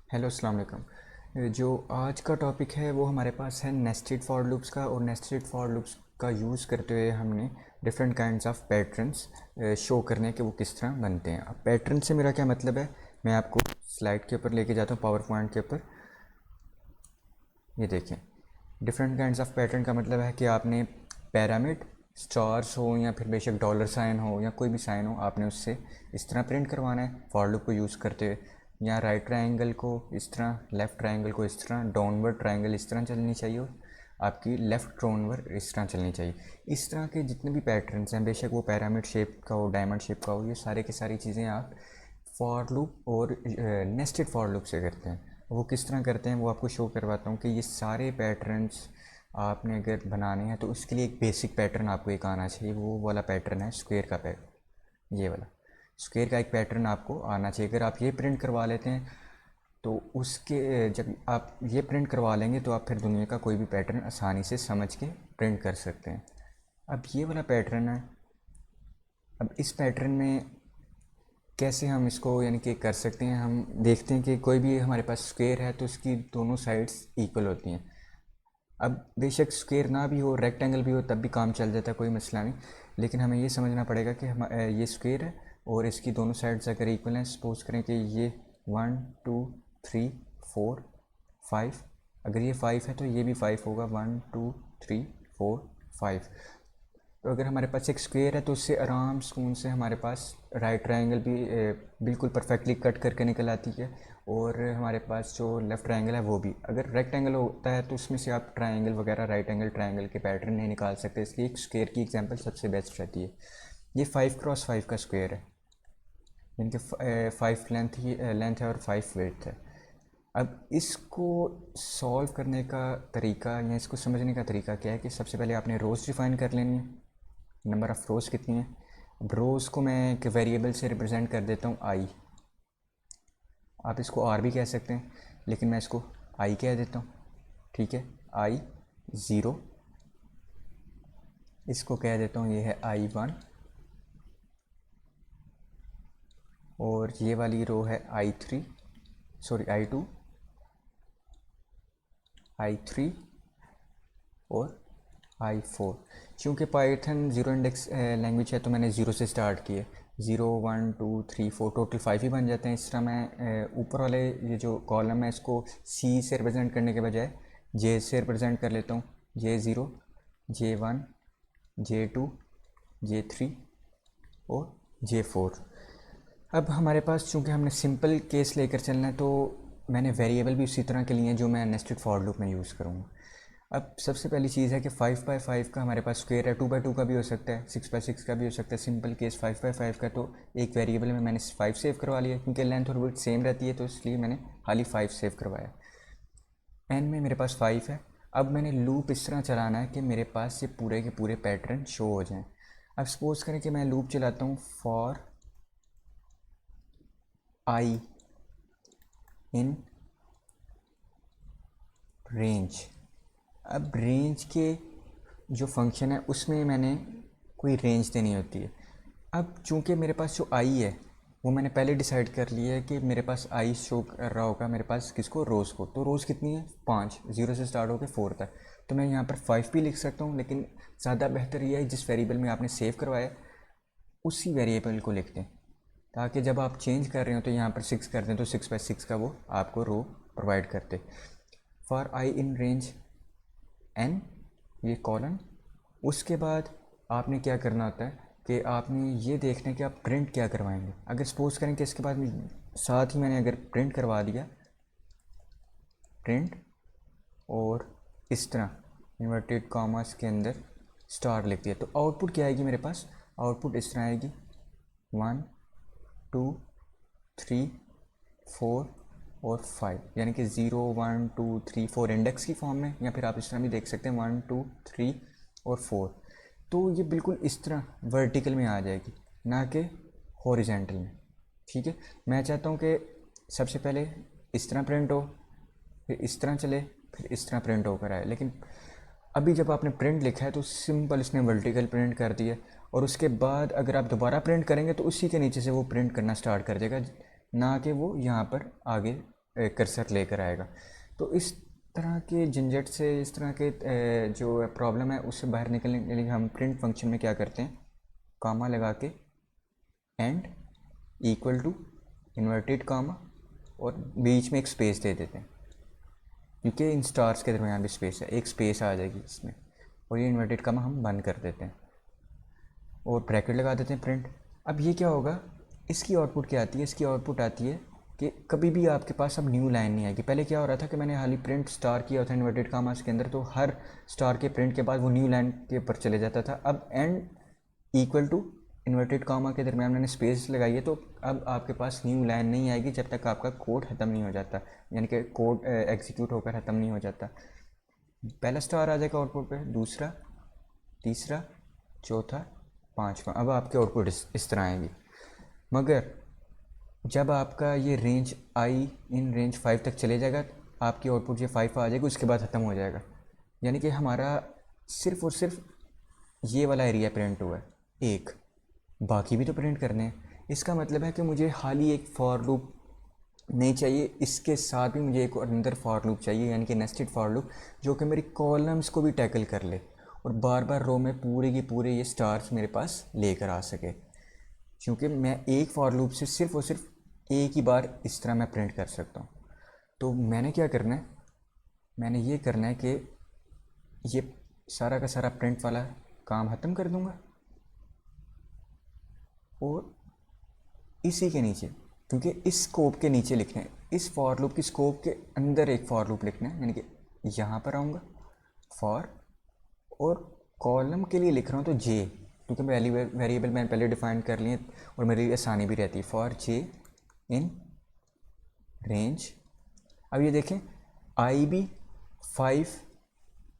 Hello अस्सलाम वालेकुम। जो आज का टॉपिक है वो हमारे पास है नेस्टेड फॉर लूप्स का। और नेस्टेड फॉर लूप्स का यूज़ करते हुए हमने different kinds of patterns show करने के वो किस तरह बनते हैं। अब पैटर्न से मेरा क्या मतलब है, मैं आपको स्लाइड के ऊपर लेके जाता हूँ, पावर पॉइंट के ऊपर। ये देखें, डिफरेंट काइंड्स ऑफ पैटर्न का मतलब है कि आपने पैरामिड, स्टार्स हो या फिर बेशक डॉलर साइन हो या कोई भी साइन हो, आपने उससे इस तरह प्रिंट करवाना है फॉर लूप को यूज़ करते हुए। या राइट ट्रायंगल को इस तरह, लेफ़्ट ट्रायंगल को इस तरह, डाउनवर्ड ट्रायंगल इस तरह चलनी चाहिए और आपकी लेफ़्ट डाउनवर्ड इस तरह चलनी चाहिए। इस तरह के जितने भी पैटर्न्स हैं, बेशक वो पैरामिड शेप का हो, डायमंड शेप का हो, ये सारे की सारी चीज़ें आप फॉर लूप और नेस्टेड फॉर लूप से करते हैं। वो किस तरह करते हैं वो आपको शो करवाता हूँ कि ये सारे पैटर्न्स आपने अगर बनाने हैं तो उसके लिए एक बेसिक पैटर्न आपको एक आना चाहिए। वो वाला पैटर्न है स्क्वायर का पैटर्न। ये वाला स्क्वायर का एक पैटर्न आपको आना चाहिए। अगर आप ये प्रिंट करवा लेते हैं तो उसके जब आप ये प्रिंट करवा लेंगे तो आप फिर दुनिया का कोई भी पैटर्न आसानी से समझ के प्रिंट कर सकते हैं। अब ये वाला पैटर्न है। अब इस पैटर्न में कैसे हम इसको यानी कि कर सकते हैं, हम देखते हैं कि कोई भी हमारे पास स्क्वायर है तो उसकी दोनों साइड्स इक्वल होती हैं। अब बेशक स्क्वायर ना भी हो, रेक्टेंगल भी हो, तब भी काम चल जाता है, कोई मसला नहीं। लेकिन हमें ये समझना पड़ेगा कि हम ये स्क्वायर है और इसकी दोनों साइड्स अगर इक्वल हैं, सपोज करें कि ये 1 2 3 4 5, अगर ये 5 है तो ये भी 5 होगा, 1 2 3 4 5। तो अगर हमारे पास एक स्क्वायर है तो उससे आराम सुकून से हमारे पास राइट ट्रायंगल भी बिल्कुल परफेक्टली कट करके निकल आती है। और हमारे पास जो लेफ़्ट ट्रायंगल है वो भी, अगर रेक्टेंगल होता है तो उसमें से आप ट्रायंगल वगैरह, राइट एंगल ट्रायंगल के पैटर्न नहीं निकाल सकते, इसलिए एक स्क्वायर की एग्जांपल सबसे बेस्ट रहती है। ये 5 क्रॉस 5 का स्क्वायर है, इनके 5 लेंथ है और 5 वेथ है। अब इसको सॉल्व करने का तरीका या इसको समझने का तरीका क्या है कि सबसे पहले आपने रोज़ डिफ़ाइन कर लेनी है, नंबर ऑफ़ रोज़ कितनी है। अब रोज़ को मैं एक वेरिएबल से रिप्रेजेंट कर देता हूँ आई। आप इसको आर भी कह सकते हैं लेकिन मैं इसको आई कह देता हूँ, ठीक है। आई 0, इसको कह देता हूँ ये है I1, और ये वाली रो है I3, सॉरी I2, I3 और I4। चूँकि पाइथन ज़ीरो इंडेक्स लैंग्वेज है तो मैंने ज़ीरो से स्टार्ट किए। 0 1 2 3 4 टोटल 5 ही बन जाते हैं। इस तरह मैं ऊपर वाले ये जो कॉलम है इसको C से रिप्रेजेंट करने के बजाय J से रिप्रेजेंट कर लेता हूँ। J0, J1, J2, J3 और J4। अब हमारे पास चूँकि हमने सिंपल केस लेकर चलना है तो मैंने वेरिएबल भी उसी तरह के लिए हैं जो मैं नेस्टेड फॉर लूप में यूज़ करूँगा। अब सबसे पहली चीज़ है कि 5 बाय 5 का हमारे पास स्क्वायर है, 2 बाय 2 का भी हो सकता है, 6 बाय 6 का भी हो सकता है। सिंपल केस 5 बाय 5 का, तो एक वेरिएबल में मैंने 5 सेव करवा लिया क्योंकि लेंथ और विड्थ सेम रहती है तो इसलिए मैंने खाली 5 सेव करवाया। एन में मेरे पास 5 है। अब मैंने लूप इस तरह चलाना है कि मेरे पास ये पूरे के पूरे पैटर्न शो हो जाएं। अब सपोज करें कि मैं लूप चलाता हूँ फॉर आई इन रेंज। अब रेंज के जो फंक्शन है उसमें मैंने कोई रेंज देनी होती है। अब चूंकि मेरे पास जो आई है वो मैंने पहले डिसाइड कर लिया है कि मेरे पास आई शो कर रहा होगा मेरे पास किसको, रोज़ को। तो रोज़ कितनी है, 5, 0 से स्टार्ट होकर 4 तक। तो मैं यहाँ पर 5 भी लिख सकता हूँ, लेकिन ज़्यादा बेहतर यह है जिस वेरिएबल में आपने सेव करवाया उसी वेरिएबल को लिख दें, ताकि जब आप चेंज कर रहे हो तो यहाँ पर 6 कर दें तो 6 बाय 6 का वो आपको रो प्रोवाइड करते। For i in range n, ये कॉलन। उसके बाद आपने क्या करना होता है कि आपने ये देखना है कि आप प्रिंट क्या करवाएंगे। अगर सपोज करें कि इसके बाद साथ ही मैंने अगर प्रिंट करवा दिया, प्रिंट, और इस तरह इन्वर्टेड कॉमास के अंदर स्टार लिख दिया, तो आउटपुट क्या आएगी मेरे पास, आउटपुट इस तरह आएगी 1 2 3 4 और 5, यानी कि 0 1 2 3 4 इंडेक्स की फॉर्म में, या फिर आप इस तरह भी देख सकते हैं 1 2 3 और 4। तो ये बिल्कुल इस तरह वर्टिकल में आ जाएगी, ना कि हॉरिजेंटल में, ठीक है। मैं चाहता हूँ कि सबसे पहले इस तरह प्रिंट हो, फिर इस तरह चले, फिर इस तरह प्रिंट होकर आए। लेकिन अभी जब आपने प्रिंट लिखा है तो सिंपल इसने वर्टिकल प्रिंट कर दिया, और उसके बाद अगर आप दोबारा प्रिंट करेंगे तो उसी के नीचे से वो प्रिंट करना स्टार्ट कर देगा, ना कि वो यहाँ पर आगे कर्सर लेकर आएगा। तो इस तरह के झंझट से, इस तरह के जो प्रॉब्लम है उससे बाहर निकलने के लिए हम प्रिंट फंक्शन में क्या करते हैं, कामा लगा के end equal to inverted comma और बीच में एक स्पेस दे देते हैं, क्योंकि इन स्टार्स के दरमियान भी स्पेस है, एक स्पेस आ जाएगी इसमें, और ये इन्वर्टेड कामा हम बंद कर देते हैं और ब्रैकेट लगा देते हैं प्रिंट। अब ये क्या होगा, इसकी आउटपुट क्या आती है, इसकी आउटपुट आती है कि कभी भी आपके पास अब न्यू लाइन नहीं आएगी। पहले क्या हो रहा था कि मैंने हाल ही प्रिंट स्टार किया था इन्वर्टेड कामास के अंदर, तो हर स्टार के प्रिंट के बाद वो न्यू लाइन के ऊपर चले जाता था। अब end equal to inverted comma के दरमियान मैंने स्पेस लगाई है, तो अब आपके पास न्यू लाइन नहीं आएगी जब तक आपका कोड ख़त्म नहीं हो जाता, यानी कि कोड एग्जीक्यूट होकर ख़त्म नहीं हो जाता। पहला स्टार आ जाएगा आउटपुट पे, दूसरा, तीसरा, चौथा, पाँचवा। अब आपके आउटपुट इस तरह आएंगी। मगर जब आपका ये रेंज आई इन रेंज 5 तक चले जाएगा, आपकी आउटपुट ये 5 आ जाएगी, उसके बाद ख़त्म हो जाएगा। यानी कि हमारा सिर्फ़ और सिर्फ ये वाला एरिया प्रिंट हुआ है एक, बाकी भी तो प्रिंट करने हैं। इसका मतलब है कि मुझे हाल ही एक फॉर लूप नहीं चाहिए, इसके साथ भी मुझे एक अंदर फॉर लूप चाहिए, यानी कि नेस्टेड फॉर लूप, जो कि मेरी कॉलम्स को भी टैकल कर ले और बार बार रो में पूरे की पूरे ये स्टार्स मेरे पास लेकर आ सके। क्योंकि मैं एक फॉर लूप से सिर्फ और सिर्फ एक ही बार इस तरह मैं प्रिंट कर सकता हूँ। तो मैंने क्या करना है, मैंने ये करना है कि ये सारा का सारा प्रिंट वाला काम ख़त्म कर दूँगा और इसी के नीचे, क्योंकि इस स्कोप के नीचे लिखना है, इस फॉर लूप की स्कोप के अंदर एक फॉर लूप लिखना है, यानी कि यहाँ पर आऊँगा फॉर, और कॉलम के लिए लिख रहा हूँ तो जे, क्योंकि वेरिएबल मैंने पहले डिफाइन कर लिए और मेरी आसानी भी रहती है। फॉर जे इन रेंज, अब ये देखें आई भी 5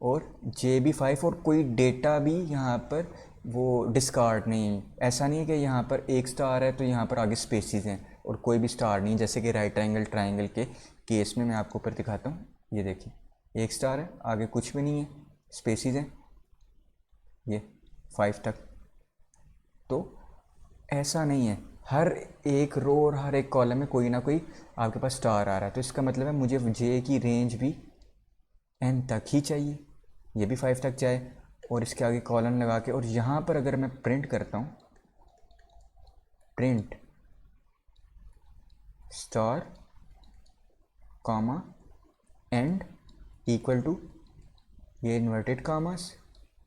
और जे भी 5 और कोई डेटा भी यहाँ पर वो डिस्कार्ड नहीं, ऐसा नहीं है कि यहाँ पर एक स्टार है तो यहाँ पर आगे स्पेसिस हैं और कोई भी स्टार नहीं, जैसे कि राइट एंगल ट्राइंगल के केस में मैं आपको ऊपर दिखाता हूँ। ये देखिए एक स्टार है, आगे कुछ भी नहीं है, स्पेसिस हैं ये 5 तक। तो ऐसा नहीं है, हर एक रो और हर एक कॉलम में कोई ना कोई आपके पास स्टार आ रहा है, तो इसका मतलब है मुझे जे की रेंज भी एन तक ही चाहिए, ये भी 5 तक जाए और इसके आगे कॉलन लगा के, और यहाँ पर अगर मैं प्रिंट करता हूँ print star comma end equal to ये इन्वर्टेड कामास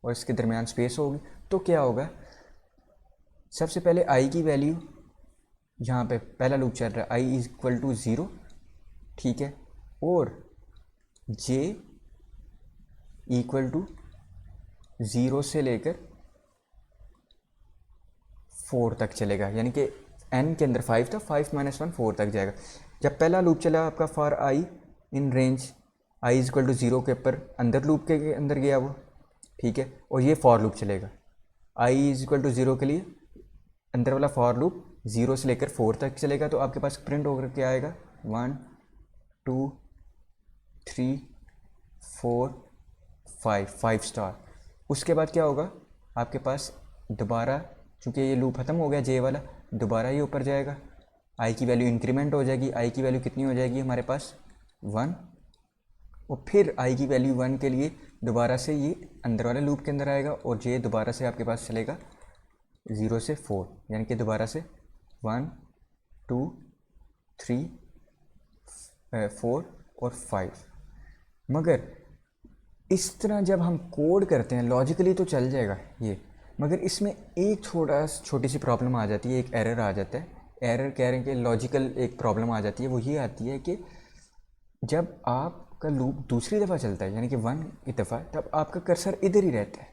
और इसके दरमियान स्पेस होगी, तो क्या होगा, सबसे पहले आई की वैल्यू यहाँ पे पहला लूप चल रहा है, आई इज इक्वल टू 0, ठीक है, और जे इक्वल टू 0 से लेकर 4 तक चलेगा, यानी कि n के अंदर 5 था, 5 - 1 4 तक जाएगा। जब पहला लूप चला आपका for i in range i is equal to 0 के ऊपर, अंदर लूप के अंदर गया वो, ठीक है, और ये फॉर लूप चलेगा आई इज इक्वल टू 0 के लिए, अंदर वाला फॉर लूप 0 से लेकर 4 तक चलेगा, तो आपके पास प्रिंट होकर क्या आएगा 1 2 3 4 5 स्टार। उसके बाद क्या होगा, आपके पास दोबारा, चूँकि ये लूप ख़त्म हो गया जे वाला, दोबारा ये ऊपर जाएगा, आई की वैल्यू इंक्रीमेंट हो जाएगी, आई की वैल्यू कितनी हो जाएगी हमारे पास 1, और फिर आई की वैल्यू 1 के लिए दोबारा से ये अंदर वाले लूप के अंदर आएगा और जे दोबारा से आपके पास चलेगा 0 से 4, यानी कि दोबारा से 1 2 3 4 और 5। मगर इस तरह जब हम कोड करते हैं लॉजिकली तो चल जाएगा ये, मगर इसमें एक छोटी सी प्रॉब्लम आ जाती है, एक एरर आ जाता है। एरर कह रहे हैं कि लॉजिकल एक प्रॉब्लम आ जाती है, वो ये आती है कि जब आपका लूप दूसरी दफ़ा चलता है, यानी कि 1 की दफ़ा, तब आपका कर्सर इधर ही रहता है,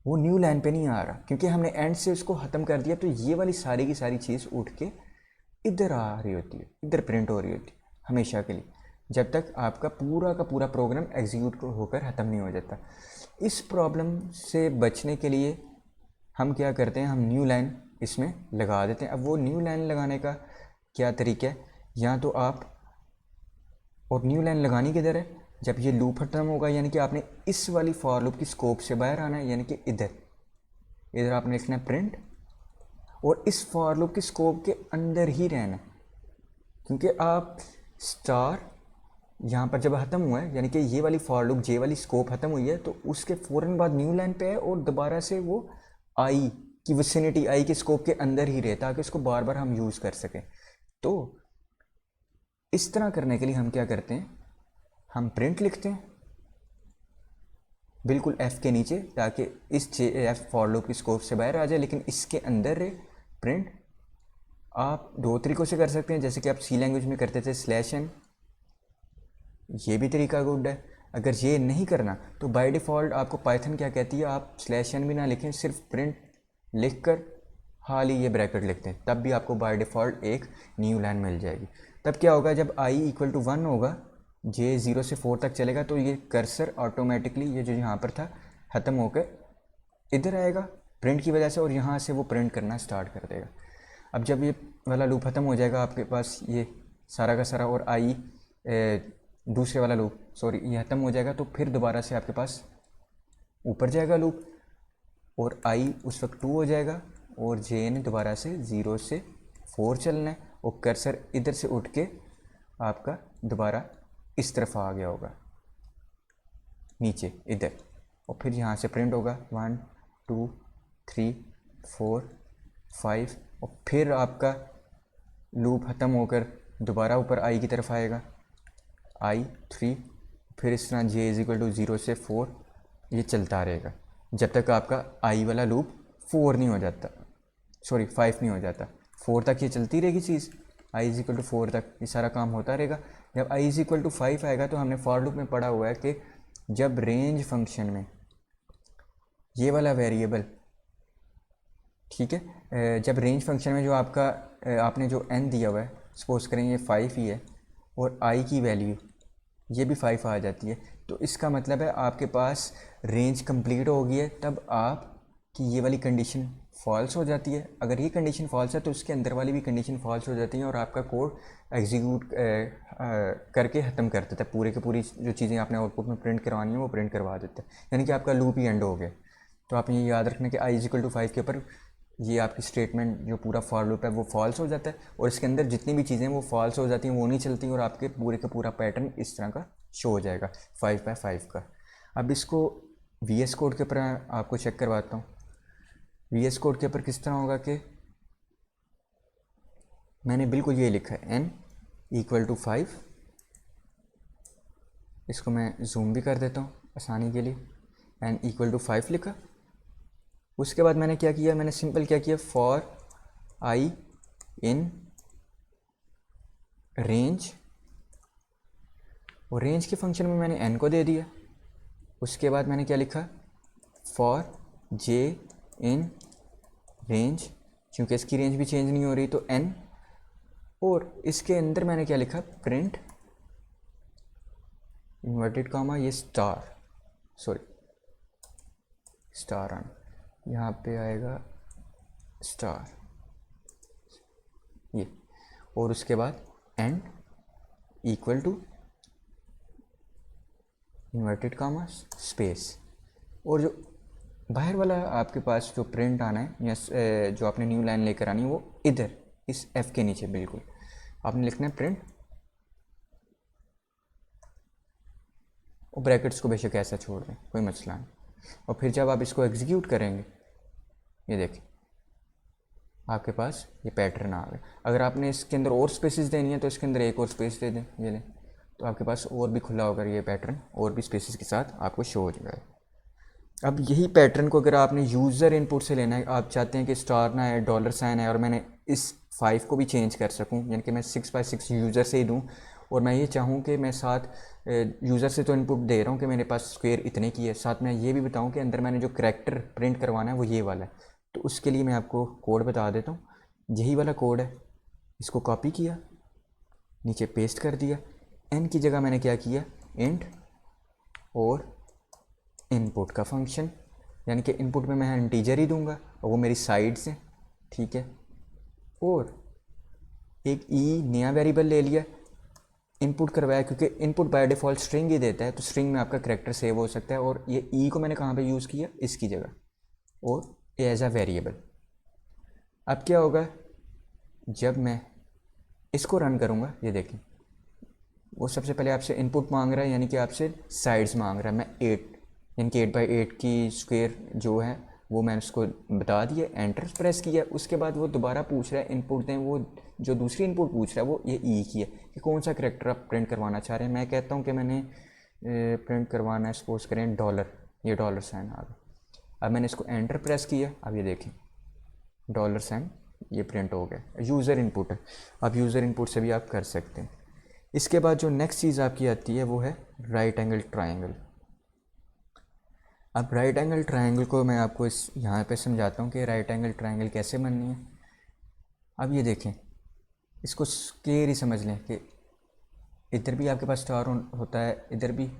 वो न्यू लाइन पे नहीं आ रहा, क्योंकि हमने एंड से उसको ख़त्म कर दिया। तो ये वाली सारी की सारी चीज़ उठ के इधर आ रही होती है, इधर प्रिंट हो रही होती है हमेशा के लिए, जब तक आपका पूरा का पूरा प्रोग्राम एग्जीक्यूट होकर ख़त्म नहीं हो जाता। इस प्रॉब्लम से बचने के लिए हम क्या करते हैं, हम न्यू लाइन इसमें लगा देते हैं। अब वो न्यू लाइन लगाने का क्या तरीका है, या तो आप, और न्यू लाइन लगानी किधर है, जब ये लूप ख़त्म होगा, यानी कि आपने इस वाली फॉर लूप की स्कोप से बाहर आना है, यानी कि इधर आपने लिखना है प्रिंट, और इस फॉर लूप की स्कोप के अंदर ही रहना है, क्योंकि आप स्टार यहाँ पर जब ख़त्म हुआ है, यानी कि ये वाली फॉर लूप, जे वाली स्कोप ख़त्म हुई है, तो उसके फ़ौरन बाद न्यू लाइन पे है और दोबारा से वो आई की विसिनिटी, आई के स्कोप के अंदर ही रहे, ताकि उसको बार बार हम यूज़ कर सकें। तो इस तरह करने के लिए हम क्या करते हैं, हम प्रिंट लिखते हैं बिल्कुल एफ़ के नीचे, ताकि इस जे एफ फॉर लूप की स्कोप से बाहर आ जाए, लेकिन इसके अंदर रहे प्रिंट। आप दो तरीक़ों से कर सकते हैं, जैसे कि आप सी लैंग्वेज में करते थे /n, ये भी तरीका गुड है। अगर ये नहीं करना तो बाय डिफ़ॉल्ट आपको पाइथन क्या कहती है, आप /n भी ना लिखें, सिर्फ प्रिंट लिख कर हाल ही ये ब्रैकेट लिखते हैं, तब भी आपको बाय डिफ़ॉल्ट एक न्यू लाइन मिल जाएगी। तब क्या होगा, जब i = 1 होगा, j 0 से 4 तक चलेगा, तो ये कर्सर ऑटोमेटिकली ये जो यहाँ पर था ख़त्म होकर इधर आएगा प्रिंट की वजह से, और यहाँ से वो प्रिंट करना स्टार्ट कर देगा। अब जब ये वाला लूप ख़त्म हो जाएगा आपके पास, ये सारा का सारा, और दूसरे वाला लूप ये ख़त्म हो जाएगा, तो फिर दोबारा से आपके पास ऊपर जाएगा लूप, और i उस वक्त 2 हो जाएगा, और j ने दोबारा से 0 से 4 चलना है, और कर्सर इधर से उठ के आपका दोबारा इस तरफ आ गया होगा नीचे इधर, और फिर यहाँ से प्रिंट होगा 1 2 3 4 5, और फिर आपका लूप ख़त्म होकर दोबारा ऊपर i की तरफ आएगा, i 3, फिर इस तरह j = 0 से 4 ये चलता रहेगा जब तक आपका i वाला लूप 4 नहीं हो जाता, 5 नहीं हो जाता, 4 तक ये चलती रहेगी चीज़, i = 4 तक ये सारा काम होता रहेगा। जब i = 5 आएगा, तो हमने फॉर लूप में पढ़ा हुआ है कि जब रेंज फंक्शन में ये वाला वेरिएबल, ठीक है, जब रेंज फंक्शन में जो आपका आपने जो n दिया हुआ है, सपोज करें ये 5 ही है, और i की वैल्यू ये भी 5 आ जाती है, तो इसका मतलब है आपके पास रेंज कंप्लीट हो गई है, तब आपकी ये वाली कंडीशन फॉल्स हो जाती है। अगर ये कंडीशन फॉल्स है तो उसके अंदर वाली भी कंडीशन फॉल्स हो जाती है, और आपका कोड एग्जीक्यूट करके ख़त्म कर देता है, पूरे के पूरी जो चीज़ें आपने आउटपुट में प्रिंट करवानी है वो प्रिंट करवा देता है, यानी कि आपका लूप ही एंड हो गया। तो आपने ये याद रखना कि i = 5 के ऊपर ये आपकी स्टेटमेंट जो पूरा फॉर लूप है वो फॉल्स हो जाता है, और इसके अंदर जितनी भी चीज़ें वो फॉल्स हो जाती हैं, वो नहीं चलती, और आपके पूरे का पूरा पैटर्न इस तरह का शो हो जाएगा 5x5 का। अब इसको VS कोड के ऊपर आपको चेक करवाता हूँ। VS कोड के ऊपर किस तरह होगा कि मैंने बिल्कुल ये लिखा है n = 5, इसको मैं जूम भी कर देता हूँ आसानी के लिए, n = 5 लिखा। उसके बाद मैंने क्या किया, मैंने सिंपल क्या किया, फॉर i इन रेंज, और रेंज के फंक्शन में मैंने n को दे दिया। उसके बाद मैंने क्या लिखा, फॉर j इन रेंज, क्योंकि इसकी रेंज भी चेंज नहीं हो रही तो n, और इसके अंदर मैंने क्या लिखा, प्रिंट इन्वर्टेड कॉमा ये स्टार आना, यहाँ पे आएगा स्टार ये, और उसके बाद end equal to inverted comma space, और जो बाहर वाला आपके पास जो प्रिंट आना है या जो आपने न्यू लाइन लेकर आनी है वो इधर इस एफ के नीचे बिल्कुल आपने लिखना है प्रिंट, और ब्रैकेट्स को बेशक ऐसा छोड़ दें, कोई मसला नहीं। और फिर जब आप इसको एग्जीक्यूट करेंगे, ये देखिए आपके पास ये पैटर्न आ गया। अगर आपने इसके अंदर और स्पेसेस देनी है तो इसके अंदर एक और स्पेस दे दें, ये लें, तो आपके पास और भी खुला होकर ये पैटर्न और भी स्पेसेस के साथ आपको शो हो जाएगा। अब यही पैटर्न को अगर आपने यूज़र इनपुट से लेना है, आप चाहते हैं कि स्टार ना है, डॉलर साइन है, और मैंने इस 5 को भी चेंज कर सकूं, यानी कि मैं 6x6 यूज़र से ही दूं, और मैं ये चाहूं कि मैं साथ यूज़र से तो इनपुट दे रहा हूं कि मेरे पास स्क्वायर इतने की है, साथ में ये भी बताऊं कि अंदर मैंने जो करैक्टर प्रिंट करवाना है वो ये वाला है। तो उसके लिए मैं आपको कोड बता देता हूँ। यही वाला कोड है, इसको कॉपी किया, नीचे पेस्ट कर दिया। n की जगह मैंने क्या किया, इंट और इनपुट का फंक्शन, यानी कि इनपुट में मैं इंटीजर ही दूंगा और वो मेरी साइड से, ठीक है। और एक नया वेरिएबल ले लिया, इनपुट करवाया, क्योंकि इनपुट बाय डिफ़ॉल्ट स्ट्रिंग ही देता है, तो स्ट्रिंग में आपका करैक्टर सेव हो सकता है। और ये को मैंने कहाँ पे यूज़ किया, इसकी जगह, और एज अ वेरिएबल। अब क्या होगा, जब मैं इसको रन करूँगा, ये देखें वो सबसे पहले आपसे इनपुट मांग रहा है, यानी कि आपसे साइड्स मांग रहा है। मैं 8 यानी कि 8 बाई 8 की स्क्वायर जो है वो मैंने उसको बता दिया, एंटर प्रेस किया। उसके बाद वो दोबारा पूछ रहा है इनपुट दें। वो जो दूसरी इनपुट पूछ रहा है वो ये ई की है कि कौन सा करैक्टर आप प्रिंट करवाना चाह रहे हैं। मैं कहता हूँ कि मैंने प्रिंट करवाना है, सपोज करें $, ये $साइन आ गया। अब मैंने इसको एंटर प्रेस किया, अब ये देखें $साइन ये प्रिंट हो गया। यूज़र इनपुट है, अब यूज़र इनपुट से भी आप कर सकते हैं। इसके बाद जो नेक्स्ट चीज़ आपकी आती है वो है राइट एंगल ट्रायंगल। अब राइट एंगल ट्रायंगल को मैं आपको इस यहाँ पे समझाता हूँ कि राइट एंगल ट्रायंगल कैसे बननी है। अब ये देखें, इसको स्क्वायर ही समझ लें कि इधर भी आपके पास स्टार होता है, इधर भी,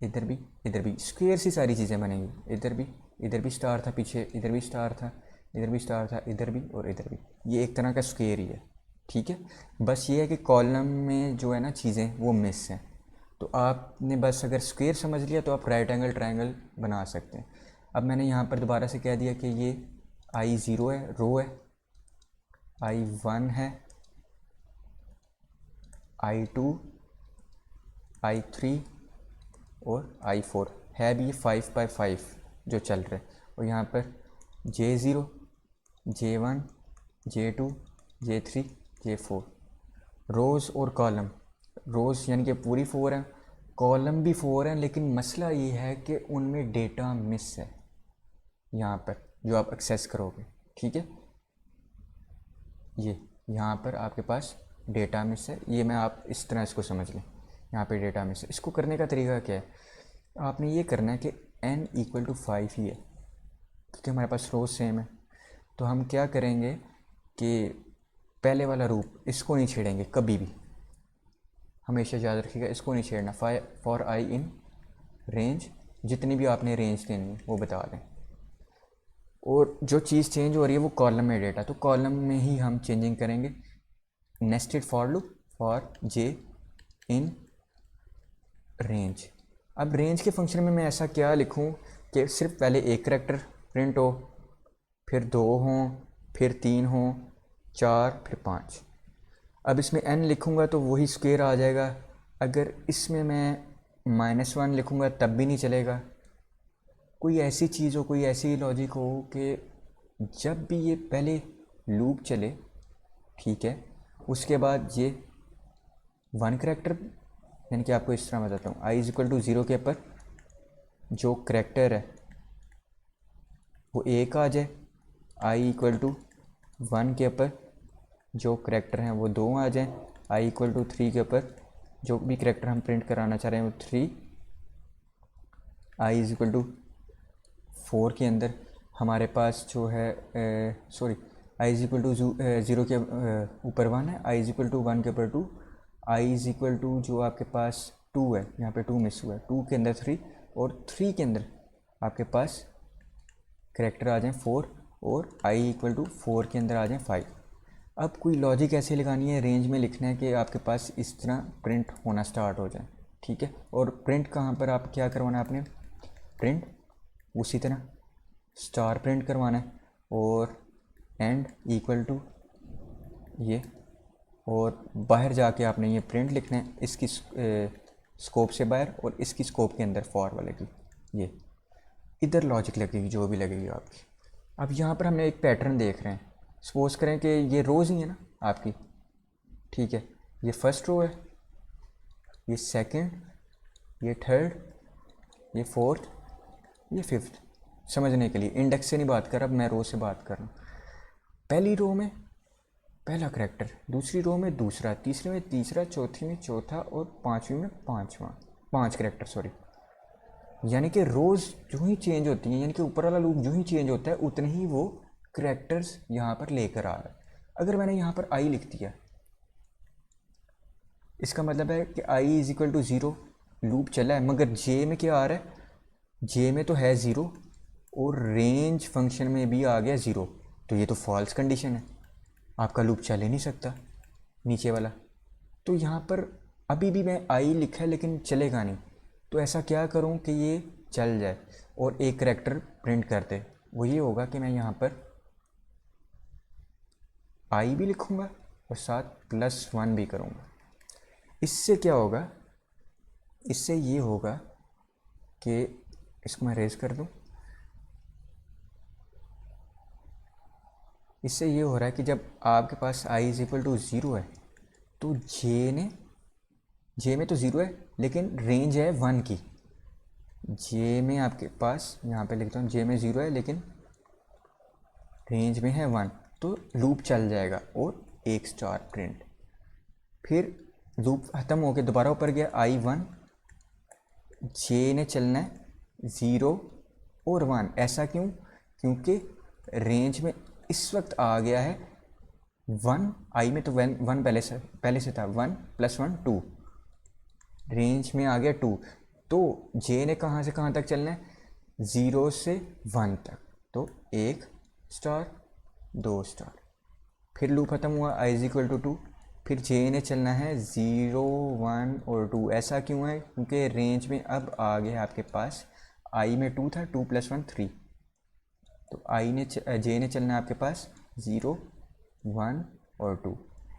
इधर भी, इधर भी स्क्वायर सी सारी चीज़ें बनेंगी। इधर भी स्टार था पीछे, इधर भी स्टार था, इधर भी स्टार था, इधर भी और इधर भी। ये एक तरह का स्क्वायर ही है, ठीक है। बस ये है कि कॉलम में जो है ना चीज़ें वो मिस हैं। तो आपने बस अगर स्क्वायर समझ लिया तो आप राइट एंगल ट्रायंगल बना सकते हैं। अब मैंने यहाँ पर दोबारा से कह दिया कि ये I0 है, रो है, I1 है, I2, I3 और I4 है भी 5 बाई 5 जो चल रहे हैं। और यहाँ पर J0, J1, J2, J3, J4 रोज़ और कॉलम। रोज़ यानी कि पूरी 4 हैं, कॉलम भी 4 हैं, लेकिन मसला ये है कि उनमें डेटा मिस है यहाँ पर जो आप एक्सेस करोगे, ठीक है। ये यहाँ पर आपके पास डेटा मिस है, ये मैं आप इस तरह इसको समझ लें, यहाँ पे डेटा मिस है। इसको करने का तरीका क्या है, आपने ये करना है कि n = 5 ही है, क्योंकि हमारे पास रोज सेम है। तो हम क्या करेंगे कि पहले वाला रूप इसको नहीं छेड़ेंगे कभी भी, हमेशा याद रखिएगा इसको नहीं छेड़ना। फॉर आई इन रेंज, जितनी भी आपने रेंज देनी है वो बता दें। और जो चीज़ चेंज हो रही है वो कॉलम में डेटा, तो कॉलम में ही हम चेंजिंग करेंगे। Nested for loop for j in range. अब रेंज के फंक्शन में मैं ऐसा क्या लिखूं कि सिर्फ पहले एक करैक्टर प्रिंट हो, फिर 2 हों, फिर 3 हों, 4, फिर 5। अब इसमें n लिखूंगा तो वही स्क्वायर आ जाएगा। अगर इसमें मैं -1 लिखूंगा तब भी नहीं चलेगा। कोई ऐसी चीज़ हो, कोई ऐसी लॉजिक हो कि जब भी ये पहले लूप चले, ठीक है, उसके बाद ये 1 करैक्टर, यानी कि आपको इस तरह बताता हूँ, I = 0 के ऊपर जो करैक्टर है वो 1 आ जाए, I = 1 के ऊपर जो करैक्टर हैं वो 2 आ जाएं, I = 3 के ऊपर जो भी करैक्टर हम प्रिंट कराना चाह रहे हैं वो 3, I = 4 के अंदर हमारे पास जो है सॉरी I = 0 के ऊपर 1 है, I = 1 के ऊपर 2, I = जो आपके पास 2 है, यहाँ पे 2 मिस हुआ है, 2 के अंदर 3 और 3 के अंदर आपके पास करैक्टर आ जाएं 4 और I = 4 के अंदर आ जाएं 5। अब कोई लॉजिक ऐसे लगानी है, रेंज में लिखना है कि आपके पास इस तरह प्रिंट होना स्टार्ट हो जाए, ठीक है। और प्रिंट कहाँ पर आप क्या करवाना है, आपने प्रिंट उसी तरह स्टार प्रिंट करवाना है और एंड = ये, और बाहर जाके आपने ये प्रिंट लिखना है इसकी स्कोप से बाहर और इसकी स्कोप के अंदर फॉर वाले की। ये इधर लॉजिक लगेगी जो भी लगेगी आपकी। अब यहाँ पर हमने एक पैटर्न देख रहे हैं, सपोज करें कि ये रोज़ ही है ना आपकी, ठीक है। ये फर्स्ट रो है, ये सेकंड, ये थर्ड, ये फोर्थ, ये फिफ्थ। समझने के लिए इंडेक्स से नहीं बात कर रहा, अब मैं रो से बात कर रहा हूँ। पहली रो में पहला करैक्टर, दूसरी रो में दूसरा, तीसरी में तीसरा, चौथी में चौथा और पाँचवीं में पाँचवा, 5 करैक्टर सॉरी। यानी कि रोज़ जो ही चेंज होती हैं, यानी कि ऊपर वाला लूप जो ही चेंज होता है उतने ही वो करैक्टर्स यहाँ पर लेकर आ रहा है। अगर मैंने यहाँ पर I लिख दिया, इसका मतलब है कि I = 0 लूप चला है, मगर J में क्या आ रहा है, J में तो है 0 और रेंज फंक्शन में भी आ गया 0, तो ये तो फॉल्स कंडीशन है, आपका लूप चल ही नहीं सकता नीचे वाला। तो यहाँ पर अभी भी मैं I लिखा है लेकिन चलेगा नहीं, तो ऐसा क्या करूँ कि ये चल जाए और एक करैक्टर प्रिंट कर दे। वो ये होगा कि मैं यहाँ पर I भी लिखूँगा और साथ +1 भी करूँगा। इससे क्या होगा इससे ये होगा कि इसको मैं रेज कर दूं, इससे ये हो रहा है कि जब आपके पास i is equal to zero है तो जे में तो ज़ीरो है लेकिन रेंज है वन की। जे में आपके पास, यहाँ पे लिखता हूँ, जे में ज़ीरो है लेकिन रेंज में है वन, तो लूप चल जाएगा और एक स्टार प्रिंट। फिर लूप ख़त्म होकर दोबारा ऊपर गया आई वन, जे ने चलना है ज़ीरो और वन। ऐसा क्यों? क्योंकि रेंज में इस वक्त आ गया है वन, आई में तो वन पहले से था, one plus one two, range में आ गया टू। तो जे ने कहाँ से कहाँ तक चलना है? ज़ीरो से वन तक, तो एक स्टार दो स्टार। फिर लूप ख़त्म हुआ, आई इज इक्वल टू टू, फिर जे ने चलना है ज़ीरो वन और टू। ऐसा क्यों है? क्योंकि रेंज में अब आ गया आपके पास, आई में टू था, टू प्लस वन थ्री, तो जे ने चलना है आपके पास ज़ीरो वन और टू।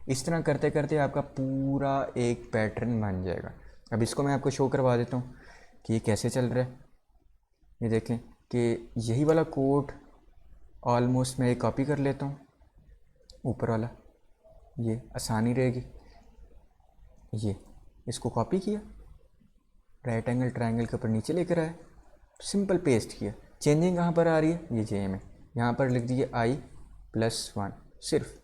इस तरह करते करते आपका पूरा एक पैटर्न बन जाएगा। अब इसको मैं आपको शो करवा देता हूँ कि ये कैसे चल रहा है। ये देखें कि यही वाला कोड ऑलमोस्ट मैं कॉपी कर लेता हूँ, ऊपर वाला, ये आसानी रहेगी। ये इसको कॉपी किया, राइट एंगल ट्रायंगल के ऊपर नीचे लेकर आया, सिंपल पेस्ट किया। चेंजिंग कहाँ पर आ रही है? ये जे में, यहाँ पर लिख दिए आई प्लस वन सिर्फ,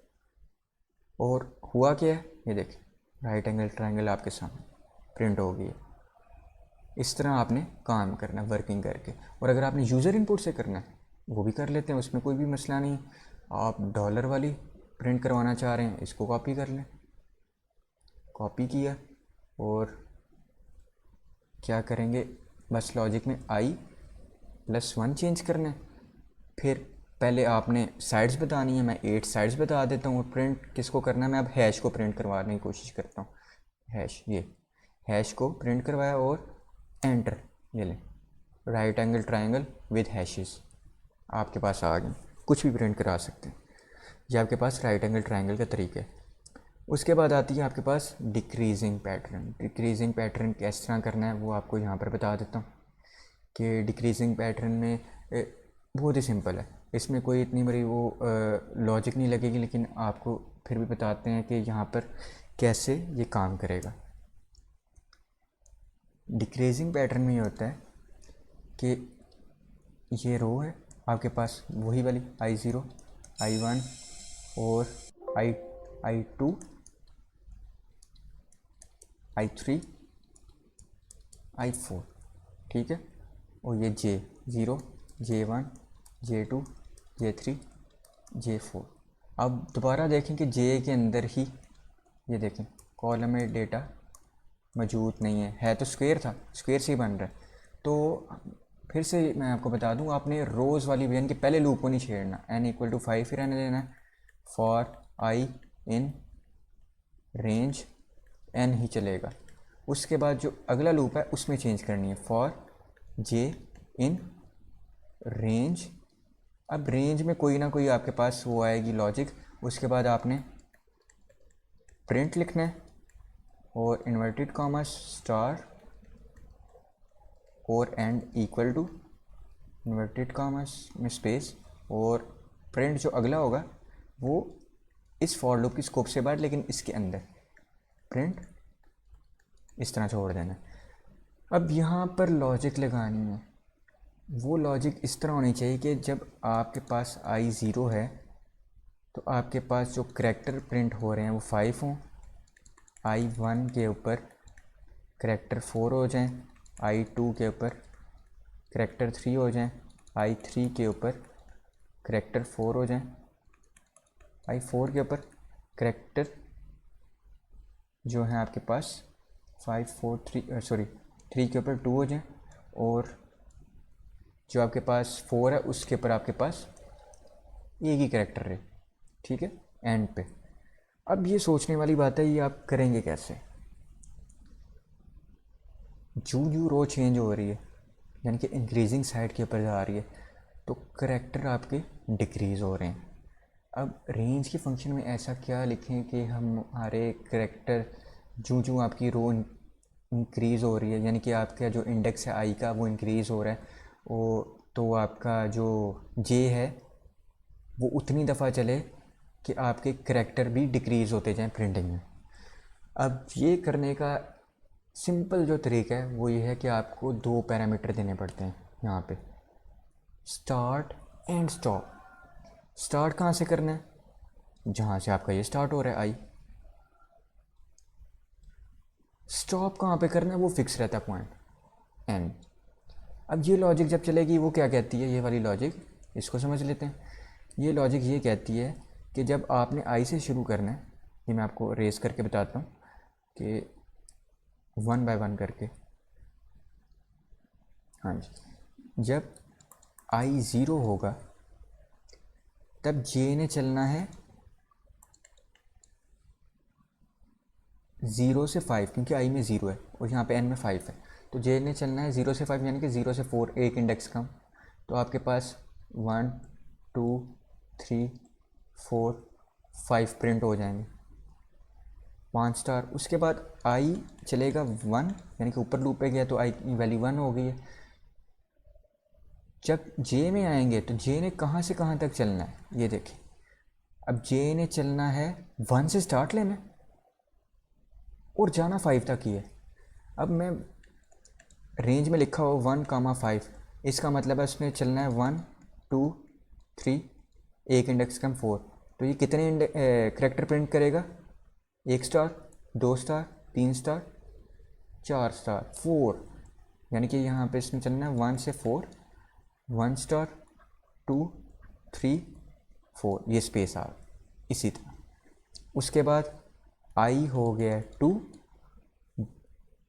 और हुआ क्या है ये देखें, राइट एंगल ट्रायंगल आपके सामने प्रिंट हो गई है। इस तरह आपने काम करना वर्किंग करके। और अगर आपने यूज़र इनपुट से करना है वो भी कर लेते हैं, उसमें कोई भी मसला नहीं। आप डॉलर वाली प्रिंट करवाना चाह रहे हैं, इसको कॉपी कर लें, कॉपी किया और क्या करेंगे, बस लॉजिक में आई प्लस वन चेंज करना है। फिर पहले आपने साइड्स बतानी है, मैं 8 साइड्स बता देता हूँ। और प्रिंट किसको करना है, मैं अब हैश को प्रिंट करवाने की कोशिश करता हूँ। हैश, ये हैश को प्रिंट करवाया और एंटर, ये लें, right angle triangle with hashes आपके पास आ गए। कुछ भी प्रिंट करा सकते हैं, ये आपके पास राइट एंगल ट्रायंगल का तरीका है। उसके बाद आती है आपके पास डिक्रीजिंग पैटर्न। डिक्रीजिंग पैटर्न किस तरह करना है वो आपको यहाँ पर बता देता हूँ कि डिक्रीजिंग पैटर्न में बहुत ही सिंपल है, इसमें कोई इतनी बड़ी वो लॉजिक नहीं लगेगी, लेकिन आपको फिर भी बताते हैं कि यहाँ पर कैसे ये काम करेगा। डिक्रीजिंग पैटर्न में ये होता है कि ये रो है आपके पास वही वाली आई ज़ीरो, आई वन और I two, I three, I four, ठीक है। और ये J zero, J one, J two, J three, J four. अब दोबारा देखें कि जे के अंदर ही ये देखें कॉलम में डेटा मौजूद नहीं है तो स्क्वायर था, स्क्वायर से ही बन रहा है। तो फिर से मैं आपको बता दूं, आपने रोज़ वाली विजन के पहले लूप को नहीं छेड़ना, n इक्वल टू 5 ही रहने देना है, for i in range n ही चलेगा। उसके बाद जो अगला लूप है उसमें चेंज करनी है, फॉर जे इन रेंज। अब रेंज में कोई ना कोई आपके पास वो आएगी लॉजिक, उसके बाद आपने प्रिंट लिखना है और इन्वर्टेड कॉमा स्टार और end equal to inverted comma में स्पेस, और प्रिंट जो अगला होगा वो इस फॉर लूप की स्कोप से बाहर, लेकिन इसके अंदर प्रिंट इस तरह छोड़ देना। अब यहाँ पर लॉजिक लगानी है, वो लॉजिक इस तरह होनी चाहिए कि जब आपके पास आई ज़ीरो है तो आपके पास जो करैक्टर प्रिंट हो रहे हैं वो 5 हों, आई वन के ऊपर करैक्टर 4 हो जाएं, आई टू के ऊपर करैक्टर 3 हो जाएं, आई थ्री के ऊपर करैक्टर 4 हो जाएं, आई फोर के ऊपर करैक्टर जो है आपके पास 5 4 3 सॉरी 3 के ऊपर 2 हो जाएं, और जो आपके पास 4 है उसके ऊपर आपके पास एक ही करैक्टर रहे, ठीक है, एंड पे। अब ये सोचने वाली बात है, ये आप करेंगे कैसे? जो रो चेंज हो रही है यानी कि इंक्रीजिंग साइड के ऊपर जा रही है, तो करैक्टर आपके डिक्रीज़ हो रहे हैं। अब रेंज के फंक्शन में ऐसा क्या लिखें कि हमारे करैक्टर जो आपकी रो इंक्रीज़ हो रही है, यानी कि आपका जो इंडेक्स है आई का वो इंक्रीज़ हो रहा है, वो तो आपका जो जे है वो उतनी दफ़ा चले कि आपके करैक्टर भी डिक्रीज़ होते जाएं प्रिंटिंग में। अब ये करने का सिंपल जो तरीका है वो ये है कि आपको दो पैरामीटर देने पड़ते हैं यहाँ पे, स्टार्ट एंड स्टॉप। स्टार्ट कहाँ से करना है? जहाँ से आपका ये स्टार्ट हो रहा है आई। स्टॉप कहाँ पे करना है? वो फिक्स रहता है पॉइंट एन। अब ये लॉजिक जब चलेगी वो क्या कहती है, ये वाली लॉजिक, इसको समझ लेते हैं। ये लॉजिक ये कहती है कि जब आपने आई से शुरू करना है, ये मैं आपको रेस करके बताता हूँ कि 1 बाय 1 करके। हाँ जी, जब आई ज़ीरो होगा तब जे ने चलना है 0 से 5, क्योंकि आई में 0 है और यहाँ पे एन में 5 है, तो जे ने चलना है 0 से 5, यानी कि 0 से 4 एक इंडेक्स कम। तो आपके पास 1 2 3 4 5 प्रिंट हो जाएंगे, 5 स्टार। उसके बाद आई चलेगा 1, यानी कि ऊपर लूप पे गया तो आई की वैल्यू 1 हो गई है। जब जे में आएंगे तो जे ने कहाँ से कहाँ तक चलना है, ये देखें। अब जे ने चलना है 1 से स्टार्ट लेना है और जाना 5 तक ही है। अब मैं रेंज में लिखा हो 1,5, इसका मतलब है उसने चलना है 1 2 3, एक इंडेक्स कम 4। तो ये कितने करैक्टर प्रिंट करेगा? 1 स्टार, 2 स्टार, 3 स्टार, 4 स्टार, 4। यानी कि यहाँ पे इसमें चलना है 1 से 4, 1 स्टार, 2 3 4, ये स्पेस आ इसी तरह। उसके बाद आई हो गया 2,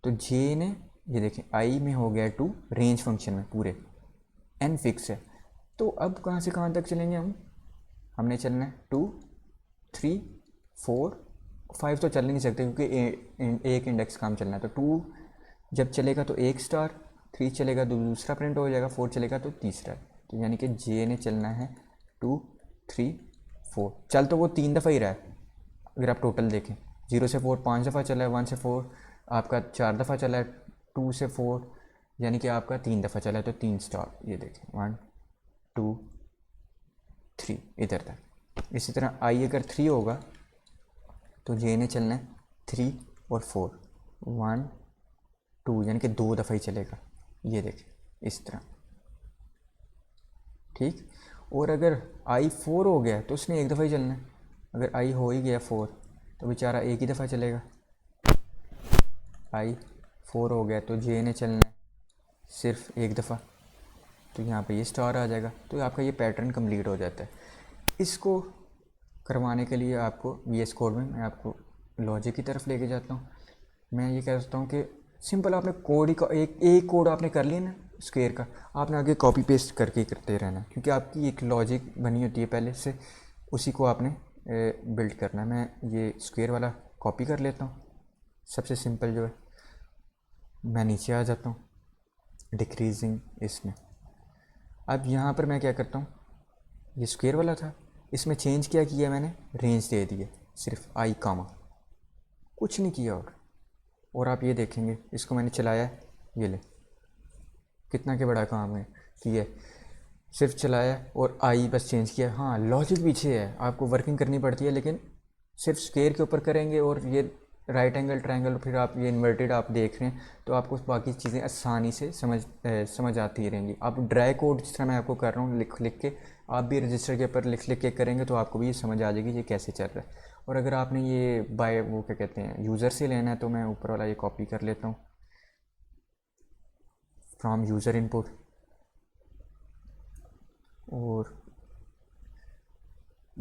तो जे ने, ये देखें आई में हो गया 2 रेंज फंक्शन में पूरे, एन फिक्स है। तो अब कहाँ से कहाँ तक चलेंगे हमने चलना है 2 3 4 5 तो चल नहीं सकते क्योंकि एक इंडेक्स काम चलना है। तो 2 जब चलेगा तो 1 स्टार, 3 चलेगा तो दूसरा प्रिंट हो जाएगा, 4 चलेगा तो तीसरा। तो यानी कि जे ने चलना है 2 3 4। चल तो वो 3 दफ़ा ही रहा है, अगर आप टोटल देखें 0 से 4 5 दफ़ा चला है, 1 से 4 आपका 4 दफ़ा चला है, 2 से 4 यानी कि आपका 3 दफ़ा चला है, तो 3 स्टार। ये देखें 1 2 3 इधर तक। इसी तरह आई अगर 3 होगा तो जे ने चलना है 3 और 4, 1 2, यानी कि 2 दफ़ा ही चलेगा। ये देखें इस तरह, ठीक। और अगर आई 4 हो गया तो उसने एक दफ़ा ही चलना है। अगर आई हो ही गया 4 तो बेचारा एक ही दफ़ा चलेगा। आई 4 हो गया तो जे ने चलना है सिर्फ एक दफ़ा, तो यहाँ पे ये स्टार आ जाएगा। तो आपका ये पैटर्न कंप्लीट हो जाता है। इसको करवाने के लिए आपको VS कोड में मैं आपको लॉजिक की तरफ लेके जाता हूँ। मैं ये कह सकता हूँ कि सिंपल आपने कोड ही एक कोड आपने कर लिया ना स्क्वायर का, आपने आगे कॉपी पेस्ट करके करते रहना, क्योंकि आपकी एक लॉजिक बनी होती है पहले से, उसी को आपने बिल्ड करना है। मैं ये स्क्वायर वाला कॉपी कर लेता हूँ, सबसे सिंपल जो है। मैं नीचे आ जाता हूँ डिक्रीजिंग इसमें। अब यहाँ पर मैं क्या करता हूँ, ये स्क्वायर वाला था, इसमें चेंज क्या किया मैंने, रेंज दे दिए सिर्फ आई कामा, कुछ नहीं किया। और आप ये देखेंगे इसको मैंने चलाया, ये ले कितना के बड़ा काम है कि ये सिर्फ चलाया और आई बस चेंज किया। हाँ लॉजिक पीछे है, आपको वर्किंग करनी पड़ती है, लेकिन सिर्फ स्क्वायर के ऊपर करेंगे और ये राइट एंगल ट्रायंगल, फिर आप ये इन्वर्टेड आप देख रहे हैं तो आपको बाकी चीज़ें आसानी से समझ आती ही रहेंगी। आप ड्राई कोड जिस तरह मैं आपको कर रहा हूँ लिख लिख के, आप भी रजिस्टर के ऊपर लिख लिख के करेंगे तो आपको भी ये समझ आ जाएगी ये कैसे चल रहा है। और अगर आपने ये बाय वो क्या कहते हैं यूज़र से लेना है तो मैं ऊपर वाला ये कॉपी कर लेता हूँ, फ्रॉम यूज़र इनपुट, और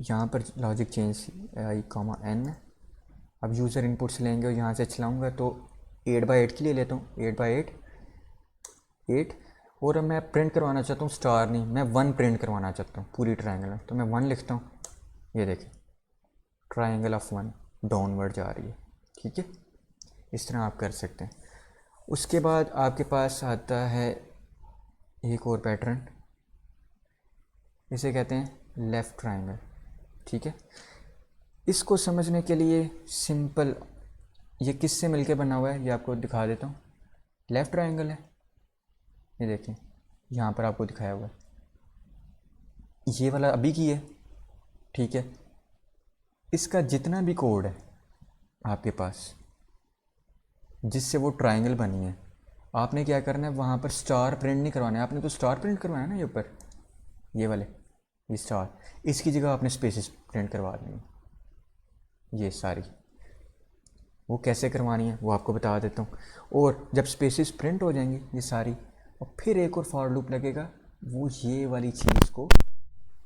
यहाँ पर लॉजिक चेंज आई कॉमा एन। अब यूज़र इनपुट से लेंगे और यहाँ से चलाऊँगा तो 8x8 की ले लेता हूँ, 8x8 8। और अब मैं प्रिंट करवाना चाहता हूँ स्टार नहीं, मैं 1 प्रिंट करवाना चाहता हूँ पूरी ट्रायंगल में, तो मैं 1 लिखता हूँ। ये देखिए ट्रायंगल ऑफ 1 डाउनवर्ड जा रही है, ठीक है। इस तरह आप कर सकते हैं। उसके बाद आपके पास आता है एक और पैटर्न, इसे कहते हैं लेफ़्ट ट्रायंगल, ठीक है। इसको समझने के लिए सिंपल ये किस से मिलके बना हुआ है ये आपको दिखा देता हूँ। लेफ़्ट ट्रायंगल है, ये देखें यहाँ पर आपको दिखाया हुआ है, ये वाला अभी की है, ठीक है। इसका जितना भी कोड है आपके पास जिससे वो ट्रायंगल बनी है, आपने क्या करना है, वहाँ पर स्टार प्रिंट नहीं करवाना है, आपने तो स्टार प्रिंट करवाना है ना ये ऊपर, ये वाले, ये स्टार, इसकी जगह आपने स्पेसिस प्रिंट करवा देनी है ये सारी। वो कैसे करवानी है वो आपको बता देता हूँ। और जब स्पेसिस प्रिंट हो जाएंगी ये सारी, और फिर एक और फॉर लूप लगेगा, वो ये वाली चीज़ को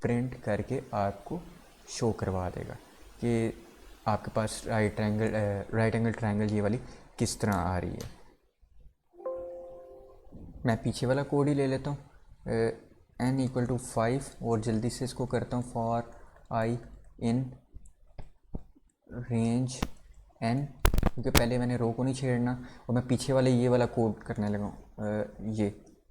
प्रिंट करके आपको शो करवा देगा कि आपके पास राइट एंगल ट्रायंगल ये वाली किस तरह आ रही है। मैं पीछे वाला कोड ही ले लेता हूँ, n = 5, और जल्दी से इसको करता हूँ for i in range n, क्योंकि पहले मैंने रो को नहीं छेड़ना, और मैं पीछे वाले ये वाला कोड करने लगा हूँ,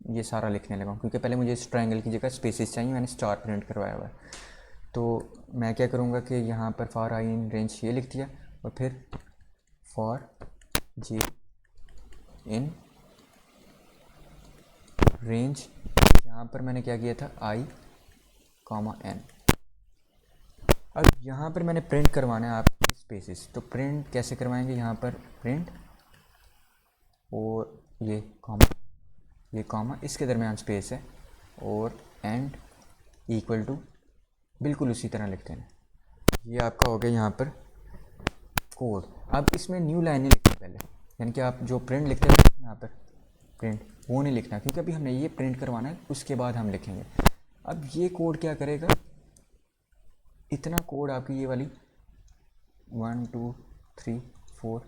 ये सारा लिखने लगा हूँ, क्योंकि पहले मुझे इस ट्रायंगल की जगह स्पेसिस चाहिए, मैंने स्टार प्रिंट करवाया हुआ है। तो मैं क्या करूँगा कि यहाँ पर फॉर i इन रेंज ये लिख दिया, और फिर फॉर j इन रेंज, यहाँ पर मैंने क्या किया था i, n। अब यहाँ पर मैंने प्रिंट करवाना है आपकी स्पेसिस, तो प्रिंट कैसे करवाएंगे, यहाँ पर प्रिंट और ये कॉमा इसके दरमियान स्पेस है, और एंड इक्वल टू बिल्कुल उसी तरह लिखते हैं। ये आपका हो गया यहाँ पर कोड। अब इसमें न्यू लाइन नहीं लिखनी पहले, यानी कि आप जो प्रिंट लिखते थे यहाँ पर प्रिंट, वो नहीं लिखना, क्योंकि अभी हमने ये प्रिंट करवाना है, उसके बाद हम लिखेंगे। अब ये कोड क्या करेगा, इतना कोड आपकी ये वाली 1 2 3 4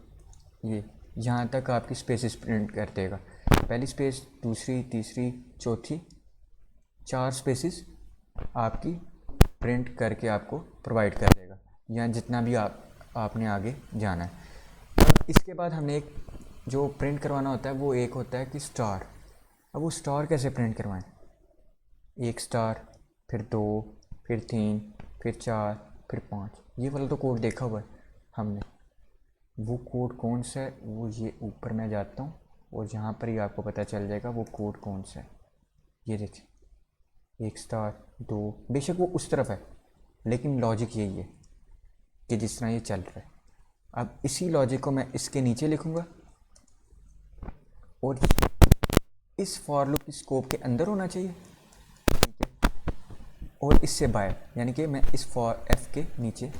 ये यहाँ तक आपकी स्पेसिस प्रिंट कर देगा। पहली स्पेस, दूसरी, तीसरी, चौथी, 4 स्पेसिस आपकी प्रिंट करके आपको प्रोवाइड कर देगा, या जितना भी आपने आगे जाना है। अब इसके बाद हमने एक जो प्रिंट करवाना होता है वो एक होता है कि स्टार। अब वो स्टार कैसे प्रिंट करवाएं, एक स्टार, फिर 2, फिर 3, फिर 4, फिर 5, ये वाला तो कोड देखा हुआ है हमने। वो कोड कौन सा है, वो ये ऊपर मैं जाता हूँ और यहाँ पर ही आपको पता चल जाएगा वो कोड कौन सा है। ये देखिए, एक स्टार, 2, बेशक वो उस तरफ है, लेकिन लॉजिक यही है कि जिस तरह ये चल रहा है। अब इसी लॉजिक को मैं इसके नीचे लिखूँगा, और इस फॉर लूप की स्कोप के अंदर होना चाहिए, और इससे बाहर, यानी कि मैं इस फॉर एफ के नीचे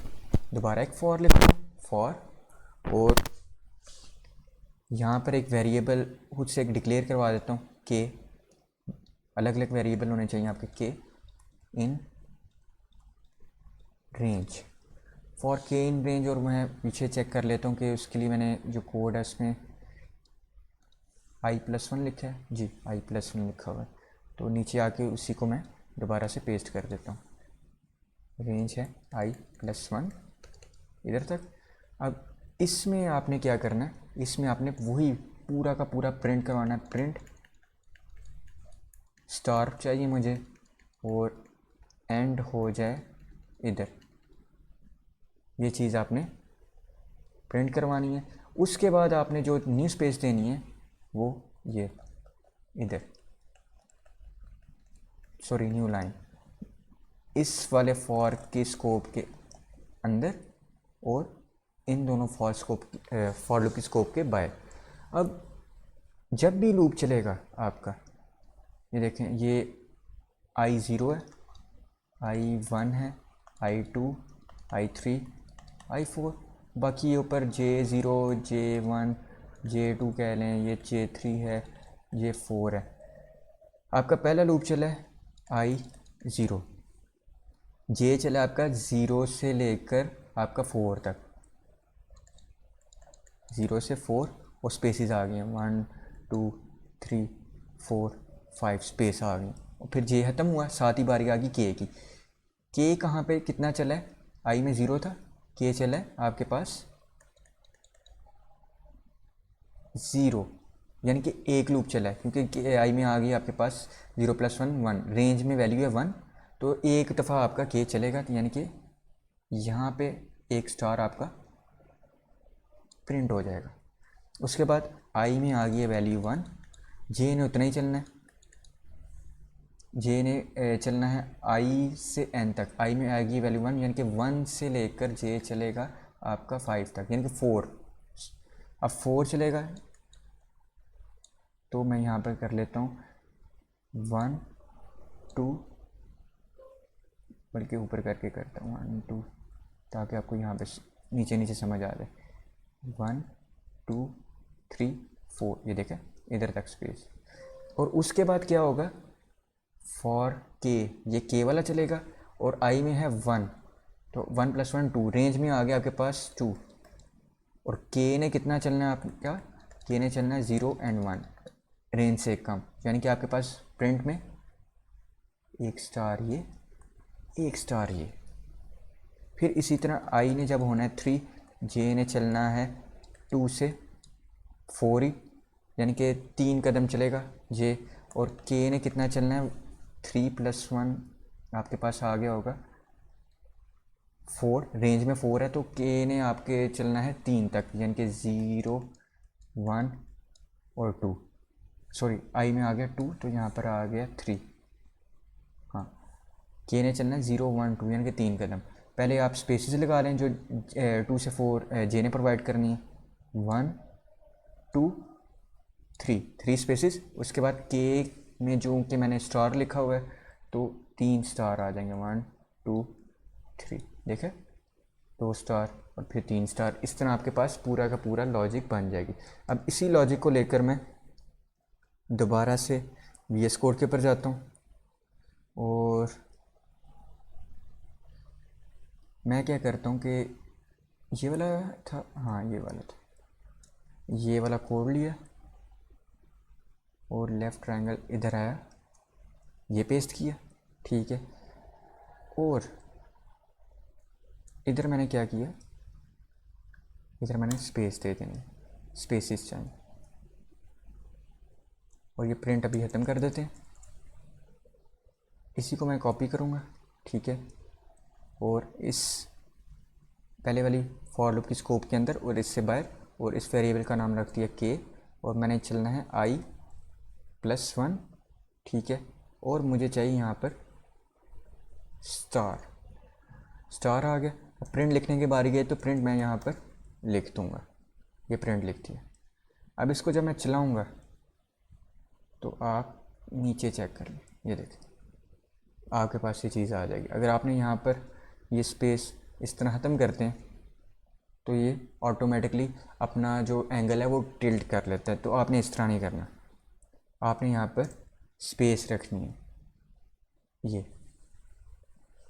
दोबारा एक फॉर लिखूँगा, फॉर, और यहाँ पर एक वेरिएबल खुद से एक डिक्लेयर करवा देता हूँ के, अलग अलग वेरिएबल होने चाहिए आपके, के इन रेंज, फॉर के इन रेंज। और मैं पीछे चेक कर लेता हूँ कि उसके लिए मैंने जो कोड है उसमें i+1 लिखा है जी, i+1 लिखा हुआ है, तो नीचे आके उसी को मैं दोबारा से पेस्ट कर देता हूँ। रेंज है i+1 इधर तक। अब इसमें आपने क्या करना है, इसमें आपने वही पूरा का पूरा प्रिंट करवाना है, प्रिंट स्टार चाहिए मुझे, और एंड हो जाए इधर, ये चीज़ आपने प्रिंट करवानी है। उसके बाद आपने जो न्यू स्पेस देनी है वो ये इधर, सॉरी न्यू लाइन, इस वाले फॉर के स्कोप के अंदर, और इन दोनों फॉर लूप की स्कोप के बाहर। अब जब भी लूप चलेगा आपका, ये देखें, ये i0 है, i1 है, i2, i3, i4, बाकी ये ऊपर j0, j1, j2 कह लें, ये j3 है, j4 है। आपका पहला लूप चला है i0, j चला आपका 0 से लेकर आपका 4 तक, 0 से 4, और स्पेसिस आ गई हैं 1 2 3 4 5 स्पेस आ गई, और फिर जे ख़त्म हुआ, साथ ही बारी आ गई के की। के कहाँ पे कितना चला है, आई में 0 था, के चला है आपके पास 0, यानी कि एक लूप चला है, क्योंकि आई में आ गई आपके पास 0 + 1 1, रेंज में वैल्यू है 1, तो एक दफ़ा आपका के चलेगा, यानी कि यहाँ पे एक स्टार आपका प्रिंट हो जाएगा। उसके बाद आई में आ गई है वैल्यू 1, जे ने उतना ही चलना है, जे ने चलना है आई से एन तक। आई में आएगी वैल्यू 1, यानी कि 1 से लेकर जे चलेगा आपका 5 तक, यानी कि 4। अब 4 चलेगा तो मैं यहाँ पर कर लेता हूँ 1 2, बल्कि ऊपर करके करता हूँ 1 2, ताकि आपको यहाँ पे नीचे नीचे समझ आ जाए। 1 2 3 4, ये देखें इधर तक स्पेस। और उसके बाद क्या होगा, फॉर के, ये के वाला चलेगा और आई में है 1, तो 1 + 1 2, रेंज में आ गया आपके पास 2। और के ने कितना चलना है आपका, के ने चलना है 0 और 1, रेंज से कम, यानी कि आपके पास प्रिंट में एक स्टार ये, एक स्टार ये। फिर इसी तरह आई ने जब होना है 3, जे ने चलना है 2 से 4 ही, यानी कि 3 कदम चलेगा जे। और के ने कितना चलना है 3 + 1 आपके पास आ गया होगा 4, रेंज में 4 है, तो के ने आपके चलना है 3 तक, यानी कि 0 1 और 2। सॉरी, आई में आ गया 2, तो यहाँ पर आ गया 3। हाँ, के ने चलना है 0 1 2, यानी कि 3 कदम। पहले आप स्पेसिस लगा लें जो 2 से 4 जे ने प्रोवाइड करनी है, 1 2 3 स्पेसिस। उसके बाद के में जो कि मैंने स्टार लिखा हुआ है, तो 3 स्टार आ जाएंगे, 1 2 3, देखें 2 स्टार और फिर 3 स्टार। इस तरह आपके पास पूरा का पूरा लॉजिक बन जाएगी। अब इसी लॉजिक को लेकर मैं दोबारा से VS कोड के ऊपर जाता हूँ और मैं क्या करता हूँ कि ये वाला था, हाँ ये वाला था, ये वाला कोड लिया और लेफ़्ट ट्रायंगल इधर आया, ये पेस्ट किया, ठीक है। और इधर मैंने क्या किया, इधर मैंने स्पेस दे देनी, स्पेसिस चाहिए। और ये प्रिंट अभी ख़त्म कर देते हैं, इसी को मैं कॉपी करूँगा, ठीक है। और इस पहले वाली फॉर लूप की स्कोप के अंदर और इससे बाहर, और इस वेरिएबल का नाम रख दिया के, और मैंने चलना है i + 1, ठीक है। और मुझे चाहिए यहाँ पर स्टार, स्टार आ गया। अब प्रिंट लिखने की बारी गई तो प्रिंट मैं यहाँ पर लिख दूँगा, ये प्रिंट लिख दिया। अब इसको जब मैं चलाऊँगा तो आप नीचे चेक कर लें, ये देखें आपके पास ये चीज़ आ जाएगी। अगर आपने यहाँ पर ये स्पेस इस तरह ख़त्म करते हैं तो ये ऑटोमेटिकली अपना जो एंगल है वो टिल्ट कर लेता है। तो आपने इस तरह नहीं करना, आपने यहाँ पर स्पेस रखनी है ये,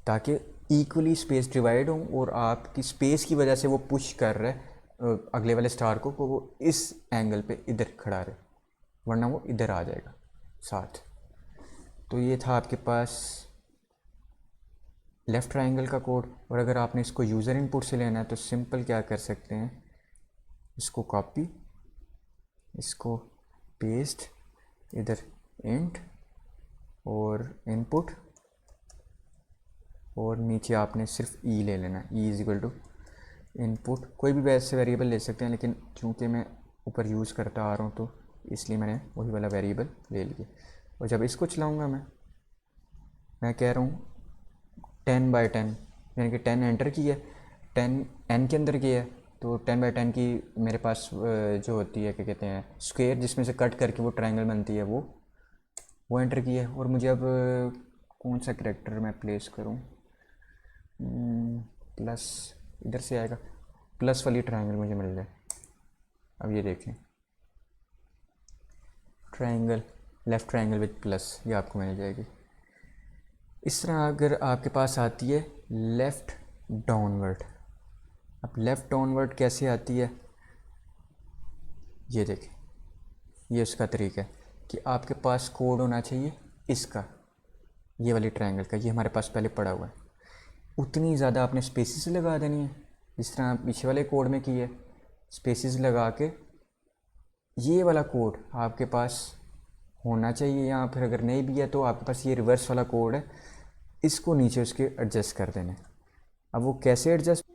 ताकि इक्वली स्पेस डिवाइड हो और आपकी स्पेस की वजह से वो पुश कर रहा है अगले वाले स्टार को वो इस एंगल पे इधर खड़ा रहे, वरना वो इधर आ जाएगा साथ। तो ये था आपके पास लेफ़्ट ट्रायंगल का कोड। और अगर आपने इसको यूज़र इनपुट से लेना है तो सिंपल क्या कर सकते हैं, इसको कॉपी, इसको पेस्ट, इधर इंट और इनपुट, और नीचे आपने सिर्फ ई ले लेना, ई = इनपुट। कोई भी वैसे वेरिएबल ले सकते हैं, लेकिन चूँकि मैं ऊपर यूज़ करता आ रहा हूँ तो इसलिए मैंने वही वाला वेरिएबल ले लिया। और जब इसको चलाऊँगा मैं कह रहा हूँ 10/10, यानी कि 10 एंटर किया, 10 n के अंदर किया है, तो 10/10 की मेरे पास जो होती है क्या कहते हैं स्क्वायर, जिसमें से कट करके वो ट्रायंगल बनती है, वो एंटर किया है। और मुझे अब कौन सा करेक्टर मैं प्लेस करूँ, प्लस, इधर से आएगा, प्लस वाली ट्रायंगल मुझे मिल जाए। अब ये देखें triangle, left triangle with plus, ये आपको मिल जाएगी। इस तरह अगर आपके पास आती है लेफ़्ट डाउनवर्ड, अब लेफ़्ट डाउनवर्ड कैसे आती है, ये देखें, ये उसका तरीका है कि आपके पास कोड होना चाहिए इसका, ये वाली ट्रायंगल का, ये हमारे पास पहले पड़ा हुआ है। उतनी ज़्यादा आपने स्पेसिस लगा देनी है, जिस तरह पीछे वाले कोड में की है, स्पेसिस लगा के ये वाला कोड आपके पास होना चाहिए। या फिर अगर नहीं भी है तो आपके पास ये रिवर्स वाला कोड है, इसको नीचे उसके एडजस्ट कर देना है। अब वो कैसे एडजस्ट,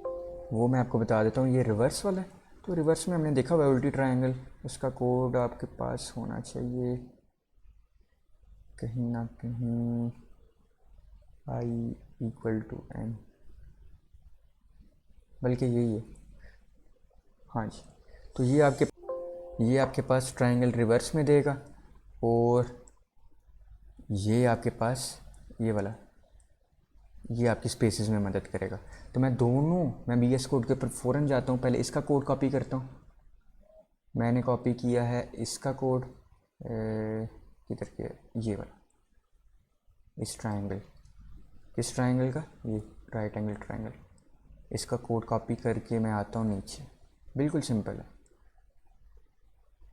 वो मैं आपको बता देता हूँ। ये रिवर्स वाला है, तो रिवर्स में हमने देखा वेलोसिटी ट्रायंगल, उसका कोड आपके पास होना चाहिए कहीं ना कहीं, I=n, बल्कि यही है, हाँ जी। तो ये आपके पास ट्रायंगल रिवर्स में देगा, और ये आपके पास ये वाला, ये आपकी स्पेसेस में मदद करेगा। तो मैं BS कोड के ऊपर फ़ौरन जाता हूँ, पहले इसका कोड कॉपी करता हूँ। मैंने कॉपी किया है इसका कोड, किधर किया, ये वाला, इस ट्रायंगल, किस ट्रायंगल का, ये राइट एंगल ट्रायंगल। इसका कोड कॉपी करके मैं आता हूँ नीचे, बिल्कुल सिंपल है।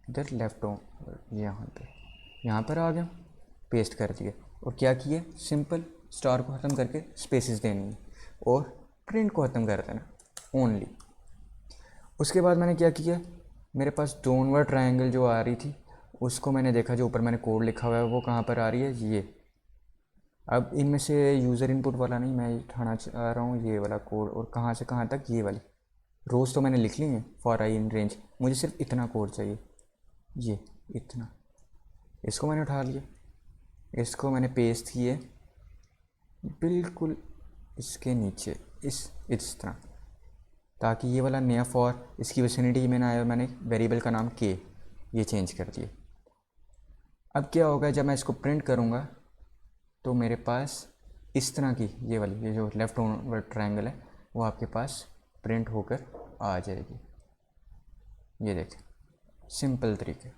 इधर लेफ्ट हो, यहाँ पर आ गया, पेस्ट कर दिया, और क्या किया, सिंपल स्टार को ख़त्म करके स्पेसेस देनी है, और प्रिंट को ख़त्म कर देना ओनली। उसके बाद मैंने क्या किया, मेरे पास डाउनवर्ड ट्रायंगल जो आ रही थी, उसको मैंने देखा, जो ऊपर मैंने कोड लिखा हुआ है वो कहाँ पर आ रही है, ये। अब इनमें से यूज़र इनपुट वाला नहीं, मैं उठाना चाह रहा हूँ ये वाला कोड, और कहाँ से कहाँ तक, ये वाली रोज़ तो मैंने लिख ली है, फॉर आई इन रेंज, मुझे सिर्फ इतना कोड चाहिए, ये इतना। इसको मैंने उठा लिया, इसको मैंने पेस्ट किए बिल्कुल इसके नीचे, इस तरह, ताकि ये वाला नया फॉर इसकी विसिनिटी में ना आया। मैंने वेरिएबल का नाम के ये चेंज कर दिया। अब क्या होगा, जब मैं इसको प्रिंट करूँगा तो मेरे पास इस तरह की ये वाली, ये जो लेफ्ट ओवर ट्रायंगल है, वो आपके पास प्रिंट होकर आ जाएगी। ये देखें, सिंपल तरीके,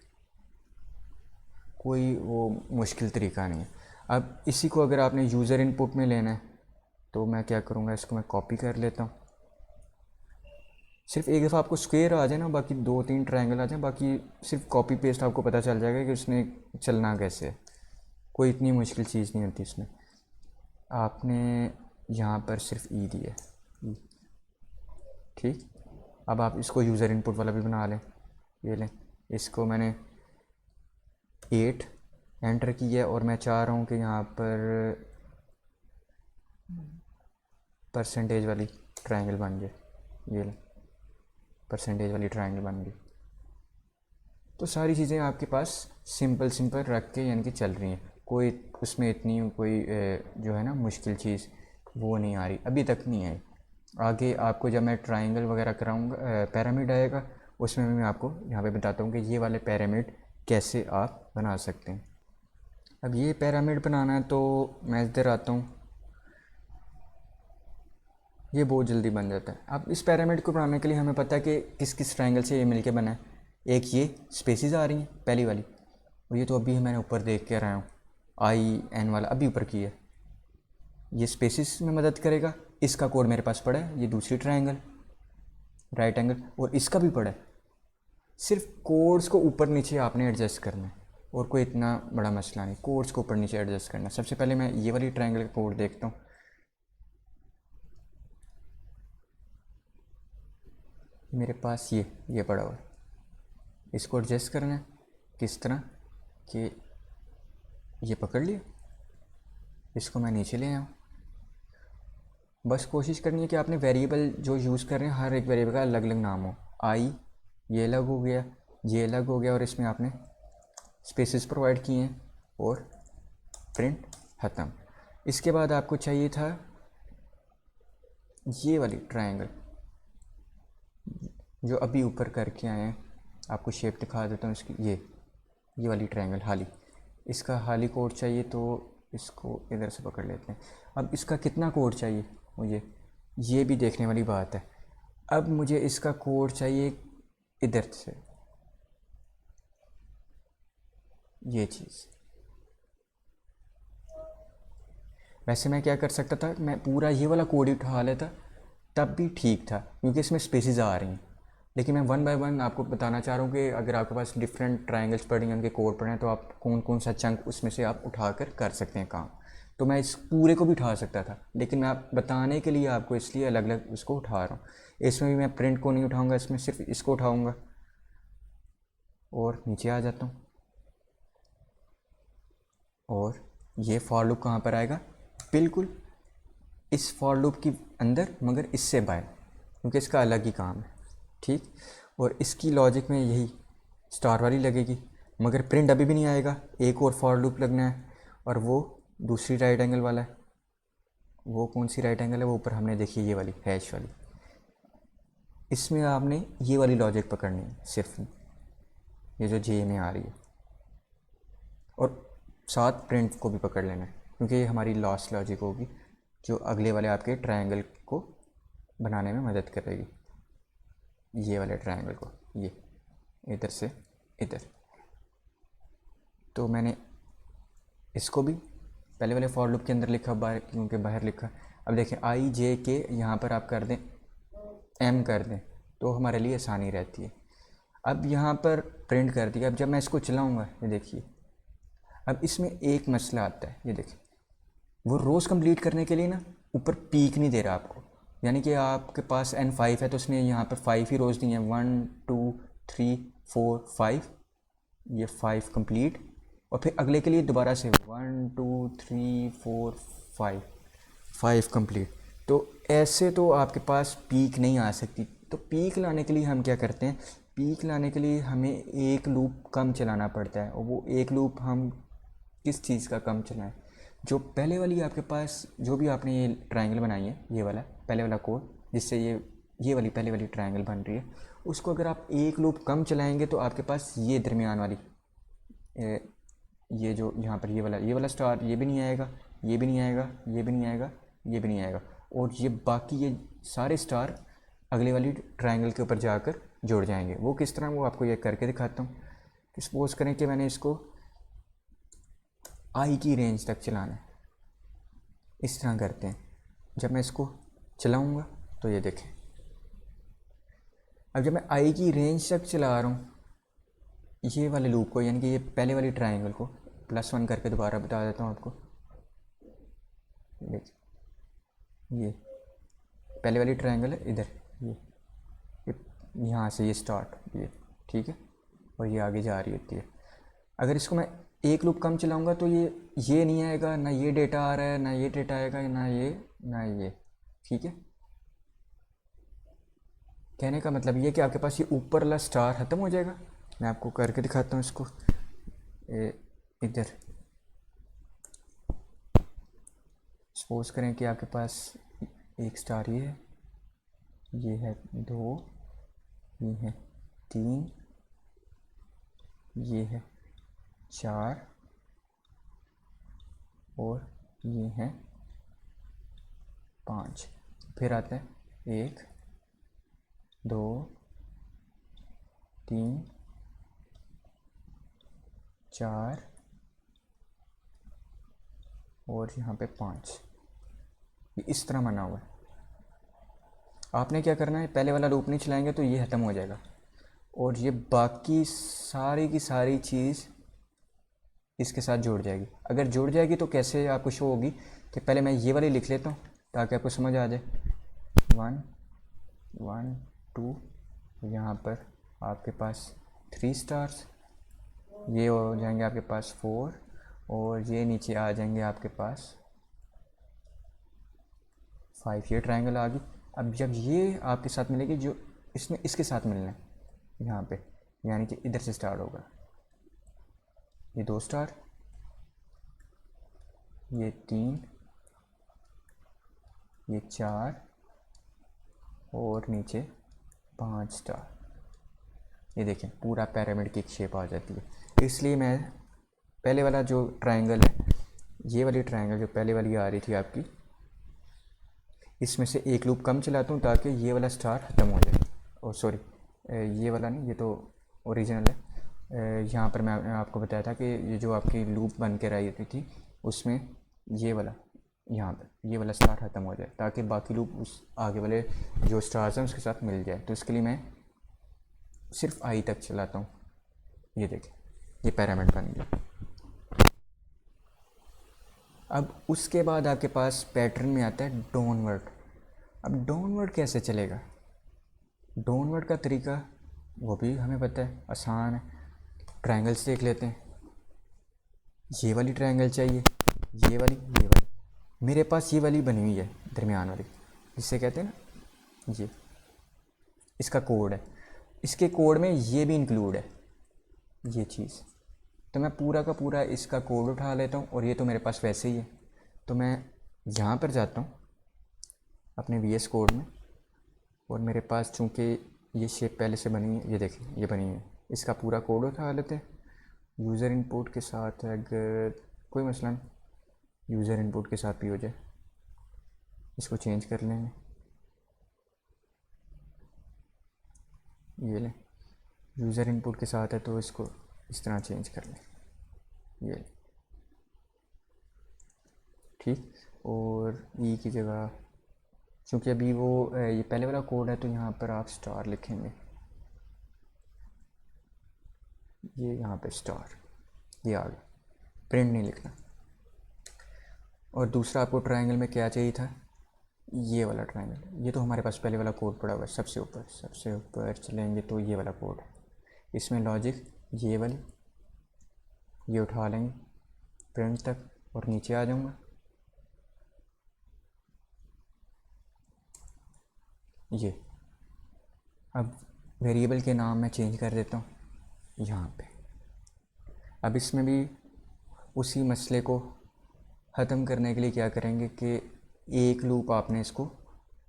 कोई वो मुश्किल तरीका नहीं है। अब इसी को अगर आपने यूज़र इनपुट में लेना है, तो मैं क्या करूँगा, इसको मैं कॉपी कर लेता हूँ। सिर्फ एक दफ़ा आपको स्क्वायर आ जाए ना, बाकी 2-3 ट्रायंगल आ जाए, बाकी सिर्फ कॉपी पेस्ट आपको पता चल जाएगा कि उसने चलना कैसे है। कोई इतनी मुश्किल चीज़ नहीं होती इसमें। आपने यहाँ पर सिर्फ ई दिया, ई, ठीक। अब आप इसको यूज़र इनपुट वाला भी बना लें, ये लें, इसको मैंने 8 एंटर किया, और मैं चाह रहा हूँ कि यहाँ पर परसेंटेज वाली ट्रायंगल बन जाए, ये लें, परसेंटेज वाली ट्रायंगल बन गई। तो सारी चीज़ें आपके पास सिंपल रख के यानी कि चल रही हैं, कोई उसमें इतनी कोई जो है ना मुश्किल चीज़ वो नहीं आ रही, अभी तक नहीं आई। आगे आपको जब मैं ट्रायंगल वगैरह कराऊंगा, पैरामिड आएगा, उसमें मैं आपको यहाँ पे बताता हूँ कि ये वाले पैरामिड कैसे आप बना सकते हैं। अब ये पैरामिड बनाना है तो मैं इधर आता हूँ, ये बहुत जल्दी बन जाता है। अब इस पैरामिड को बनाने के लिए हमें पता है कि किस किस ट्रायंगल से ये मिलके बना है। एक ये स्पेसिस आ रही हैं पहली वाली, और ये तो अभी मैंने ऊपर देख के आया हूँ, IN वाला अभी ऊपर की है, ये स्पेसिस में मदद करेगा। इसका कोड मेरे पास पड़ा है, ये दूसरी ट्रायंगल राइट एंगल, और इसका भी पड़ा है। सिर्फ कोड्स को ऊपर नीचे आपने एडजस्ट करना है, और कोई इतना बड़ा मसला नहीं, कोड्स को ऊपर नीचे एडजस्ट करना है। सबसे पहले मैं ये वाली ट्रायंगल का कोड देखता हूँ। मेरे पास ये पड़ा हुआ है, इसको एडजस्ट करना है किस तरह कि ये पकड़ लिया, इसको मैं नीचे ले आऊँ। बस कोशिश करनी है कि आपने वेरिएबल जो यूज़ कर रहे हैं, हर एक वेरिएबल का अलग अलग नाम हो। आई ये अलग हो गया, ये अलग हो गया, और इसमें आपने स्पेसेस प्रोवाइड किए हैं, और प्रिंट ख़त्म। इसके बाद आपको चाहिए था ये वाली ट्रायंगल जो अभी ऊपर करके आए हैं, आपको शेप दिखा देता हूँ इसकी, ये वाली ट्रायंगल हाली, इसका हाली कोड चाहिए, तो इसको इधर से पकड़ लेते हैं। अब इसका कितना कोड चाहिए मुझे, ये भी देखने वाली बात है। अब मुझे इसका कोड चाहिए इधर से, ये चीज़। वैसे मैं क्या कर सकता था, मैं पूरा ये वाला कोड ही उठा लेता, तब भी ठीक था, क्योंकि इसमें स्पेसेस आ रही हैं। लेकिन मैं 1 बाय 1 आपको बताना चाह रहा हूँ कि अगर आपके पास डिफरेंट ट्रायंगल्स पड़े हैं, उनके कोड पड़े हैं, तो आप कौन कौन सा चंक उसमें से आप उठा कर सकते हैं काम। तो मैं इस पूरे को भी उठा सकता था, लेकिन मैं आप बताने के लिए आपको इसलिए अलग अलग उसको उठा रहा हूँ। इसमें भी मैं प्रिंट को नहीं उठाऊँगा, इसमें सिर्फ इसको उठाऊँगा, और नीचे आ जाता हूँ। और ये फॉर लूप कहाँ पर आएगा, बिल्कुल इस फॉर लूप के अंदर, मगर इससे बाहर, क्योंकि इसका अलग ही काम है, ठीक। और इसकी लॉजिक में यही स्टार वाली लगेगी, मगर प्रिंट अभी भी नहीं आएगा। एक और फॉर लूप लगना है, और वो दूसरी राइट एंगल वाला है। वो कौन सी राइट एंगल है? वो ऊपर हमने देखी ये वाली हैश वाली। इसमें आपने ये वाली लॉजिक पकड़नी है, सिर्फ ये जो जे में आ रही है, और साथ प्रिंट को भी पकड़ लेना है, क्योंकि ये हमारी लास्ट लॉजिक होगी जो अगले वाले आपके ट्रायंगल को बनाने में मदद करेगी। ये वाले ट्रायंगल को, ये इधर से इधर। तो मैंने इसको भी पहले वाले फॉर लूप के अंदर लिखा, बाहर क्योंकि बाहर लिखा। अब देखें आई जे के यहाँ पर आप कर दें एम कर दें तो हमारे लिए आसानी रहती है। अब यहाँ पर प्रिंट कर दिया। अब जब मैं इसको चलाऊँगा, ये देखिए, अब इसमें एक मसला आता है। ये देखिए, वो रोज़ कंप्लीट करने के लिए ना ऊपर पीक नहीं दे रहा आपको, यानी कि आपके पास N5 है तो उसने यहाँ पर 5 ही रोज़ दिए हैं, 1 2 3 4 5, ये 5 कंप्लीट, और फिर अगले के लिए दोबारा से 1 2 3 4 5 कंप्लीट। तो ऐसे तो आपके पास पीक नहीं आ सकती। तो पीक लाने के लिए हम क्या करते हैं, पीक लाने के लिए हमें एक लूप कम चलाना पड़ता है। और वो एक लूप हम किस चीज़ का कम चलाएं? जो पहले वाली आपके पास जो भी आपने ये ट्रायंगल बनाई है, ये वाला पहले वाला कोड, जिससे ये वाली पहले वाली ट्रायंगल बन रही है, उसको अगर आप एक लूप कम चलाएंगे तो आपके पास ये दरमियान वाली ये जो यहाँ पर ये वाला स्टार, ये भी नहीं आएगा, ये भी नहीं आएगा, ये भी नहीं आएगा, ये भी नहीं आएगा, और ये बाकी ये सारे स्टार अगले वाली ट्रायंगल के ऊपर जाकर जुड़ जाएंगे। वो किस तरह, वो आपको ये करके दिखाता हूँ। सपोज करें कि मैंने इसको आई की रेंज तक चलाना है, इस तरह करते हैं। जब मैं इसको चलाऊँगा तो ये देखें, अब जब मैं आई की रेंज तक चला रहा हूँ ये वाले लूप को, यानी कि ये पहले वाली ट्रायंगल को, +1 करके दोबारा बता देता हूँ आपको। देखिए, ये पहले वाली ट्रायंगल है इधर, ये यहाँ से ये स्टार्ट, ये ठीक है, और ये आगे जा रही होती है। अगर इसको मैं एक लूप कम चलाऊंगा तो ये नहीं आएगा, ना ये डेटा आ रहा है, ना ये डेटा आएगा, ना ये, ठीक है। कहने का मतलब ये कि आपके पास ये ऊपर वाला स्टार ख़त्म हो जाएगा। मैं आपको करके दिखाता हूँ इसको। इधर सपोज करें कि आपके पास एक स्टार ये है 2, ये है 3, ये है 4, और ये है 5। फिर आता है 1 2 3 4 और यहाँ पे 5। ये इस तरह बना हुआ है। आपने क्या करना है, पहले वाला लूप नहीं चलाएंगे तो ये ख़त्म हो जाएगा, और ये बाकी सारी की सारी चीज़ इसके साथ जुड़ जाएगी। अगर जुड़ जाएगी तो कैसे आपको शो होगी, कि पहले मैं ये वाली लिख लेता हूँ ताकि आपको समझ आ जाए। 1 1 2, यहाँ पर आपके पास 3 स्टार्स, ये हो जाएंगे आपके पास 4, और ये नीचे आ जाएंगे आपके पास 5। ये ट्रायंगल आ गई। अब जब ये आपके साथ मिलेगी, जो इसमें इसके साथ मिलना है यहाँ पे, यानी कि इधर से स्टार्ट होगा, ये 2 स्टार, ये 3, ये 4, और नीचे 5 स्टार। ये देखें, पूरा पिरामिड की शेप आ जाती है। इसलिए मैं पहले वाला जो ट्रायंगल है, ये वाली ट्रायंगल जो पहले वाली आ रही थी आपकी, इसमें से एक लूप कम चलाता हूँ ताकि ये वाला स्टार ख़त्म हो जाए। और सॉरी, ये वाला नहीं, ये तो ओरिजिनल है। यहाँ पर मैं आपको बताया था कि ये जो आपकी लूप बन के रही थी उसमें ये वाला, यहाँ पर ये वाला स्टार ख़त्म हो जाए ताकि बाकी लूप उस आगे वाले जो स्टार्स हैं उसके साथ मिल जाए। तो इसके लिए मैं सिर्फ आई तक चलाता हूँ। ये देखें, ये पिरामिड बन गया। अब उसके बाद आपके पास पैटर्न में आता है डाउनवर्ड। अब डाउनवर्ड कैसे चलेगा? डाउनवर्ड का तरीका वो भी हमें पता है, आसान है। ट्रायंगल्स देख लेते हैं। ये वाली ट्रायंगल चाहिए, ये वाली, ये वाली। मेरे पास ये वाली बनी हुई है दरमियान वाली, जिससे कहते हैं ना, ये इसका कोड है। इसके कोड में ये भी इंक्लूड है ये चीज़। तो मैं पूरा का पूरा इसका कोड उठा लेता हूँ, और ये तो मेरे पास वैसे ही है। तो मैं यहाँ पर जाता हूँ अपने VS कोड में, और मेरे पास चूँकि ये शेप पहले से बनी है, ये देखिए ये बनी है, इसका पूरा कोड उठा लेते हैं। यूज़र इनपुट के साथ अगर कोई मसला नहीं, यूज़र इनपुट के साथ भी हो जाए, इसको चेंज कर लेंगे। ये लें, यूज़र इनपुट के साथ है तो इसको इस तरह चेंज कर लें, ये ठीक। और ई की जगह क्योंकि अभी वो ये पहले वाला कोड है, तो यहाँ पर आप स्टार लिखेंगे, ये यहाँ पे स्टार, ये आ गया, प्रिंट नहीं लिखना। और दूसरा आपको ट्रायंगल में क्या चाहिए था, ये वाला ट्रायंगल, ये तो हमारे पास पहले वाला कोड पड़ा हुआ है। सबसे ऊपर चलेंगे तो ये वाला कोड है, इसमें लॉजिक ये वाली, ये उठा लेंगे प्रिंट तक, और नीचे आ जाऊँगा। ये अब वेरिएबल के नाम मैं चेंज कर देता हूँ यहाँ पे। अब इसमें भी उसी मसले को ख़त्म करने के लिए क्या करेंगे कि एक लूप आपने इसको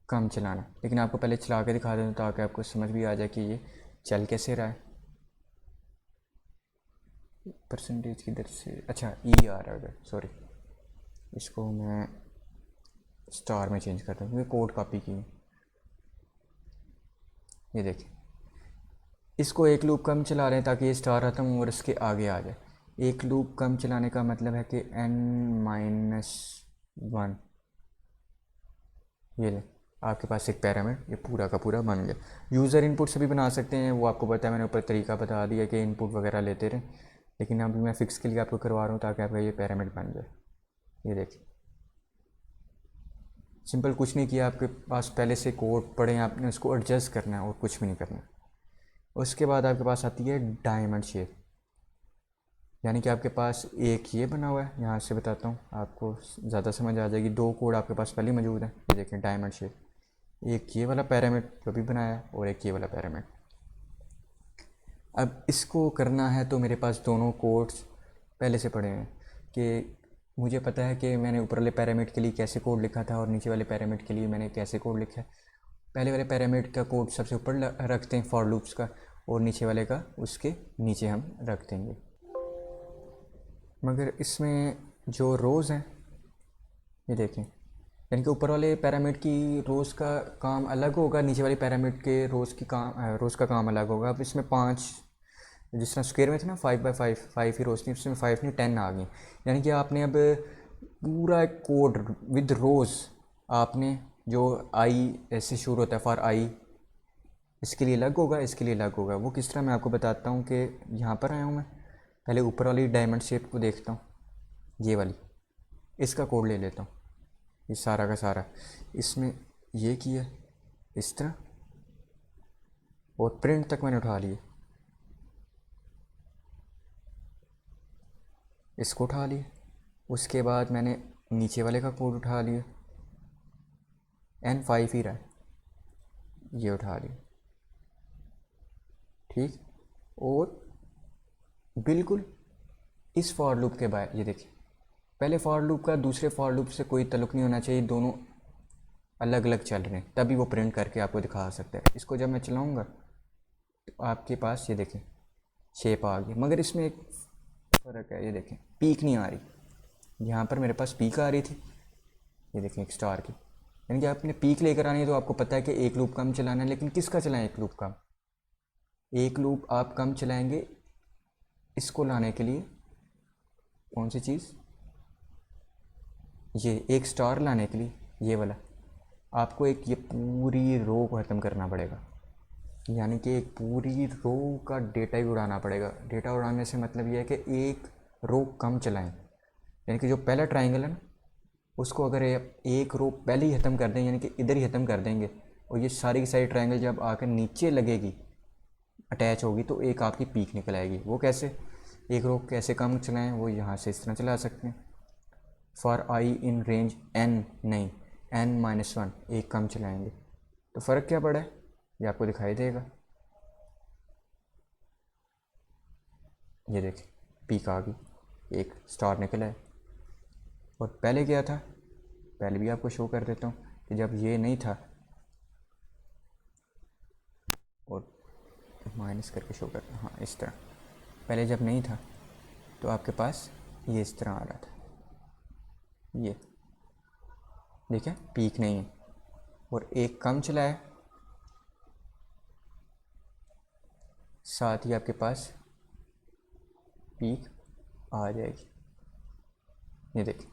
कम चलाना, लेकिन आपको पहले चला के दिखा देता हूँ ताकि आपको समझ भी आ जाए कि ये चल कैसे रहा है। परसेंटेज किधर से, अच्छा ई आ रहा है, सॉरी, इसको मैं स्टार में चेंज करता हूँ क्योंकि कोड कॉपी की। ये देखिए, इसको एक लूप कम चला रहे हैं ताकि ये स्टार ख़त्म हो और इसके आगे आ जाए। एक लूप कम चलाने का मतलब है कि n-1, ये ले, आपके पास एक पैरामीटर ये पूरा का पूरा बन गया। यूज़र इनपुट से भी बना सकते हैं, वो आपको पता है, मैंने ऊपर तरीका बता दिया कि इनपुट वगैरह लेते रहें, लेकिन अभी मैं फ़िक्स के लिए आपको करवा रहा हूँ ताकि आपका ये पैरामीटर बन जाए। ये देखिए, सिंपल कुछ नहीं किया, आपके पास पहले से कोड पड़े हैं, आपने उसको एडजस्ट करना है और कुछ भी नहीं करना। उसके बाद आपके पास आती है डायमंड शेप, यानी कि आपके पास एक ये बना हुआ है, यहाँ से बताता हूँ आपको ज़्यादा समझ आ जाएगी। दो कोड आपके पास पहले मौजूद है, ये देखें डायमंड शेप, एक ये वाला पैरामीटर जो भी बनाया है और एक ये वाला पैरामीटर। अब इसको करना है तो मेरे पास दोनों कोड्स पहले से पड़े हैं कि मुझे पता है कि मैंने ऊपर वाले पैरामीटर के लिए कैसे कोड लिखा था और नीचे वाले पैरामीटर के लिए मैंने कैसे कोड लिखा है। पहले वाले पैरामीटर का कोड सबसे ऊपर रखते हैं फॉर लूप्स का, और नीचे वाले का उसके नीचे हम रख देंगे। मगर इसमें जो रोज़ हैं, ये देखें, यानी कि ऊपर वाले पैरामीटर की रोज़ का काम अलग होगा, नीचे वाले पैरामीटर के रोज़ का काम अलग होगा। अब इसमें 5, जिस तरह स्क्वायर में थे ना 5 बाई 5, 5 ही रोज़ थी, उसमें 5 नहीं 10 आ गई। यानी कि आपने अब पूरा एक कोड विद रोज़ आपने, जो आई ऐसे शुरू होता है फॉर आई, इसके लिए अलग होगा, इसके लिए अलग होगा। वो किस तरह मैं आपको बताता हूँ कि यहाँ पर आया हूँ मैं, पहले ऊपर वाली डायमंड शेप को देखता हूँ, ये वाली, इसका कोड ले लेता हूँ, ये सारा का सारा, इसमें ये किया इस तरह, और प्रिंट तक मैंने उठा लिए, इसको उठा लिए। उसके बाद मैंने नीचे वाले का कोड उठा लिया, N5 ही रहा है, ये उठा लिया, ठीक। और बिल्कुल इस फॉर लूप के बाद ये देखिए, पहले फॉर लूप का दूसरे फॉर लूप से कोई ताल्लुक़ नहीं होना चाहिए, दोनों अलग अलग चल रहे हैं, तभी वो प्रिंट करके आपको दिखा सकते हैं। इसको जब मैं चलाऊँगा तो आपके पास ये देखें शेप आ गई, मगर इसमें एक फ़र्क है, ये देखें पीक नहीं आ रही, यहाँ पर मेरे पास पीक आ रही थी, ये देखें एक स्टार की, यानी कि आपने पीक लेकर आनी है। तो आपको पता है कि एक लूप कम चलाना है, लेकिन किसका चलाएं एक लूप कम, एक लूप आप कम चलाएंगे इसको लाने के लिए, कौन सी चीज़, ये एक स्टार लाने के लिए, ये वाला आपको एक ये पूरी रो को ख़त्म करना पड़ेगा, यानी कि एक पूरी रो का डेटा ही उड़ाना पड़ेगा। डेटा उड़ाने से मतलब ये है कि एक रो कम चलाएं, यानी कि जो पहला ट्रायंगल है ना, उसको अगर एक रो पहले ही ख़त्म कर दें, यानी कि इधर ही ख़त्म कर देंगे, और ये सारी की सारी ट्रायंगल जब आकर नीचे लगेगी, अटैच होगी, तो एक आपकी पीक निकल आएगी। वो कैसे, एक रो कैसे कम चलाएं, वो यहाँ से इस तरह चला सकते हैं, for i in range n, नहीं n-1, एक कम चलाएंगे। तो फ़र्क क्या पड़ा है ये आपको दिखाई देगा। ये देखिए पीक आ गई, एक स्टार निकला है। और पहले क्या था, पहले भी आपको शो कर देता हूँ कि जब ये नहीं था, और माइनस करके शो करता हूँ, हाँ इस तरह। पहले जब नहीं था तो आपके पास ये इस तरह आ रहा था, ये देखिए पीक नहीं है, और एक कम चला है, साथ ही आपके पास पीक आ जाएगी, ये देखिए।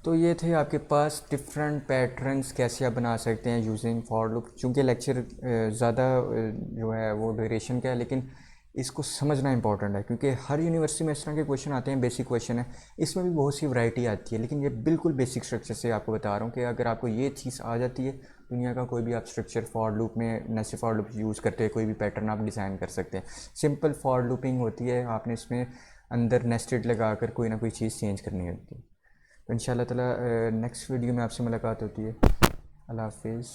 तो ये थे आपके पास डिफरेंट पैटर्न्स कैसे आप बना सकते हैं यूजिंग फॉर लूप। चूँकि लेक्चर ज़्यादा जो है वो ड्यूरेशन का है, लेकिन इसको समझना इंपॉर्टेंट है, क्योंकि हर यूनिवर्सिटी में इस तरह के क्वेश्चन आते हैं, बेसिक क्वेश्चन है। इसमें भी बहुत सी वैरायटी आती है, लेकिन ये बिल्कुल बेसिक स्ट्रक्चर से आपको बता रहा हूँ कि अगर आपको ये चीज़ आ जाती है, दुनिया का कोई भी आप स्ट्रक्चर फॉर लूप में, नेस्टेड फॉर लूप यूज़ करते हैं, कोई भी पैटर्न आप डिज़ाइन कर सकते हैं। सिंपल फॉर लूपिंग होती है, आपने इसमें अंदर नेस्टेड लगा कर कोई ना कोई चीज़ चेंज करनी होती है। तो इंशाल्लाह ताला नेक्स्ट वीडियो में आपसे मुलाकात होती है। अल्लाह हाफिज़।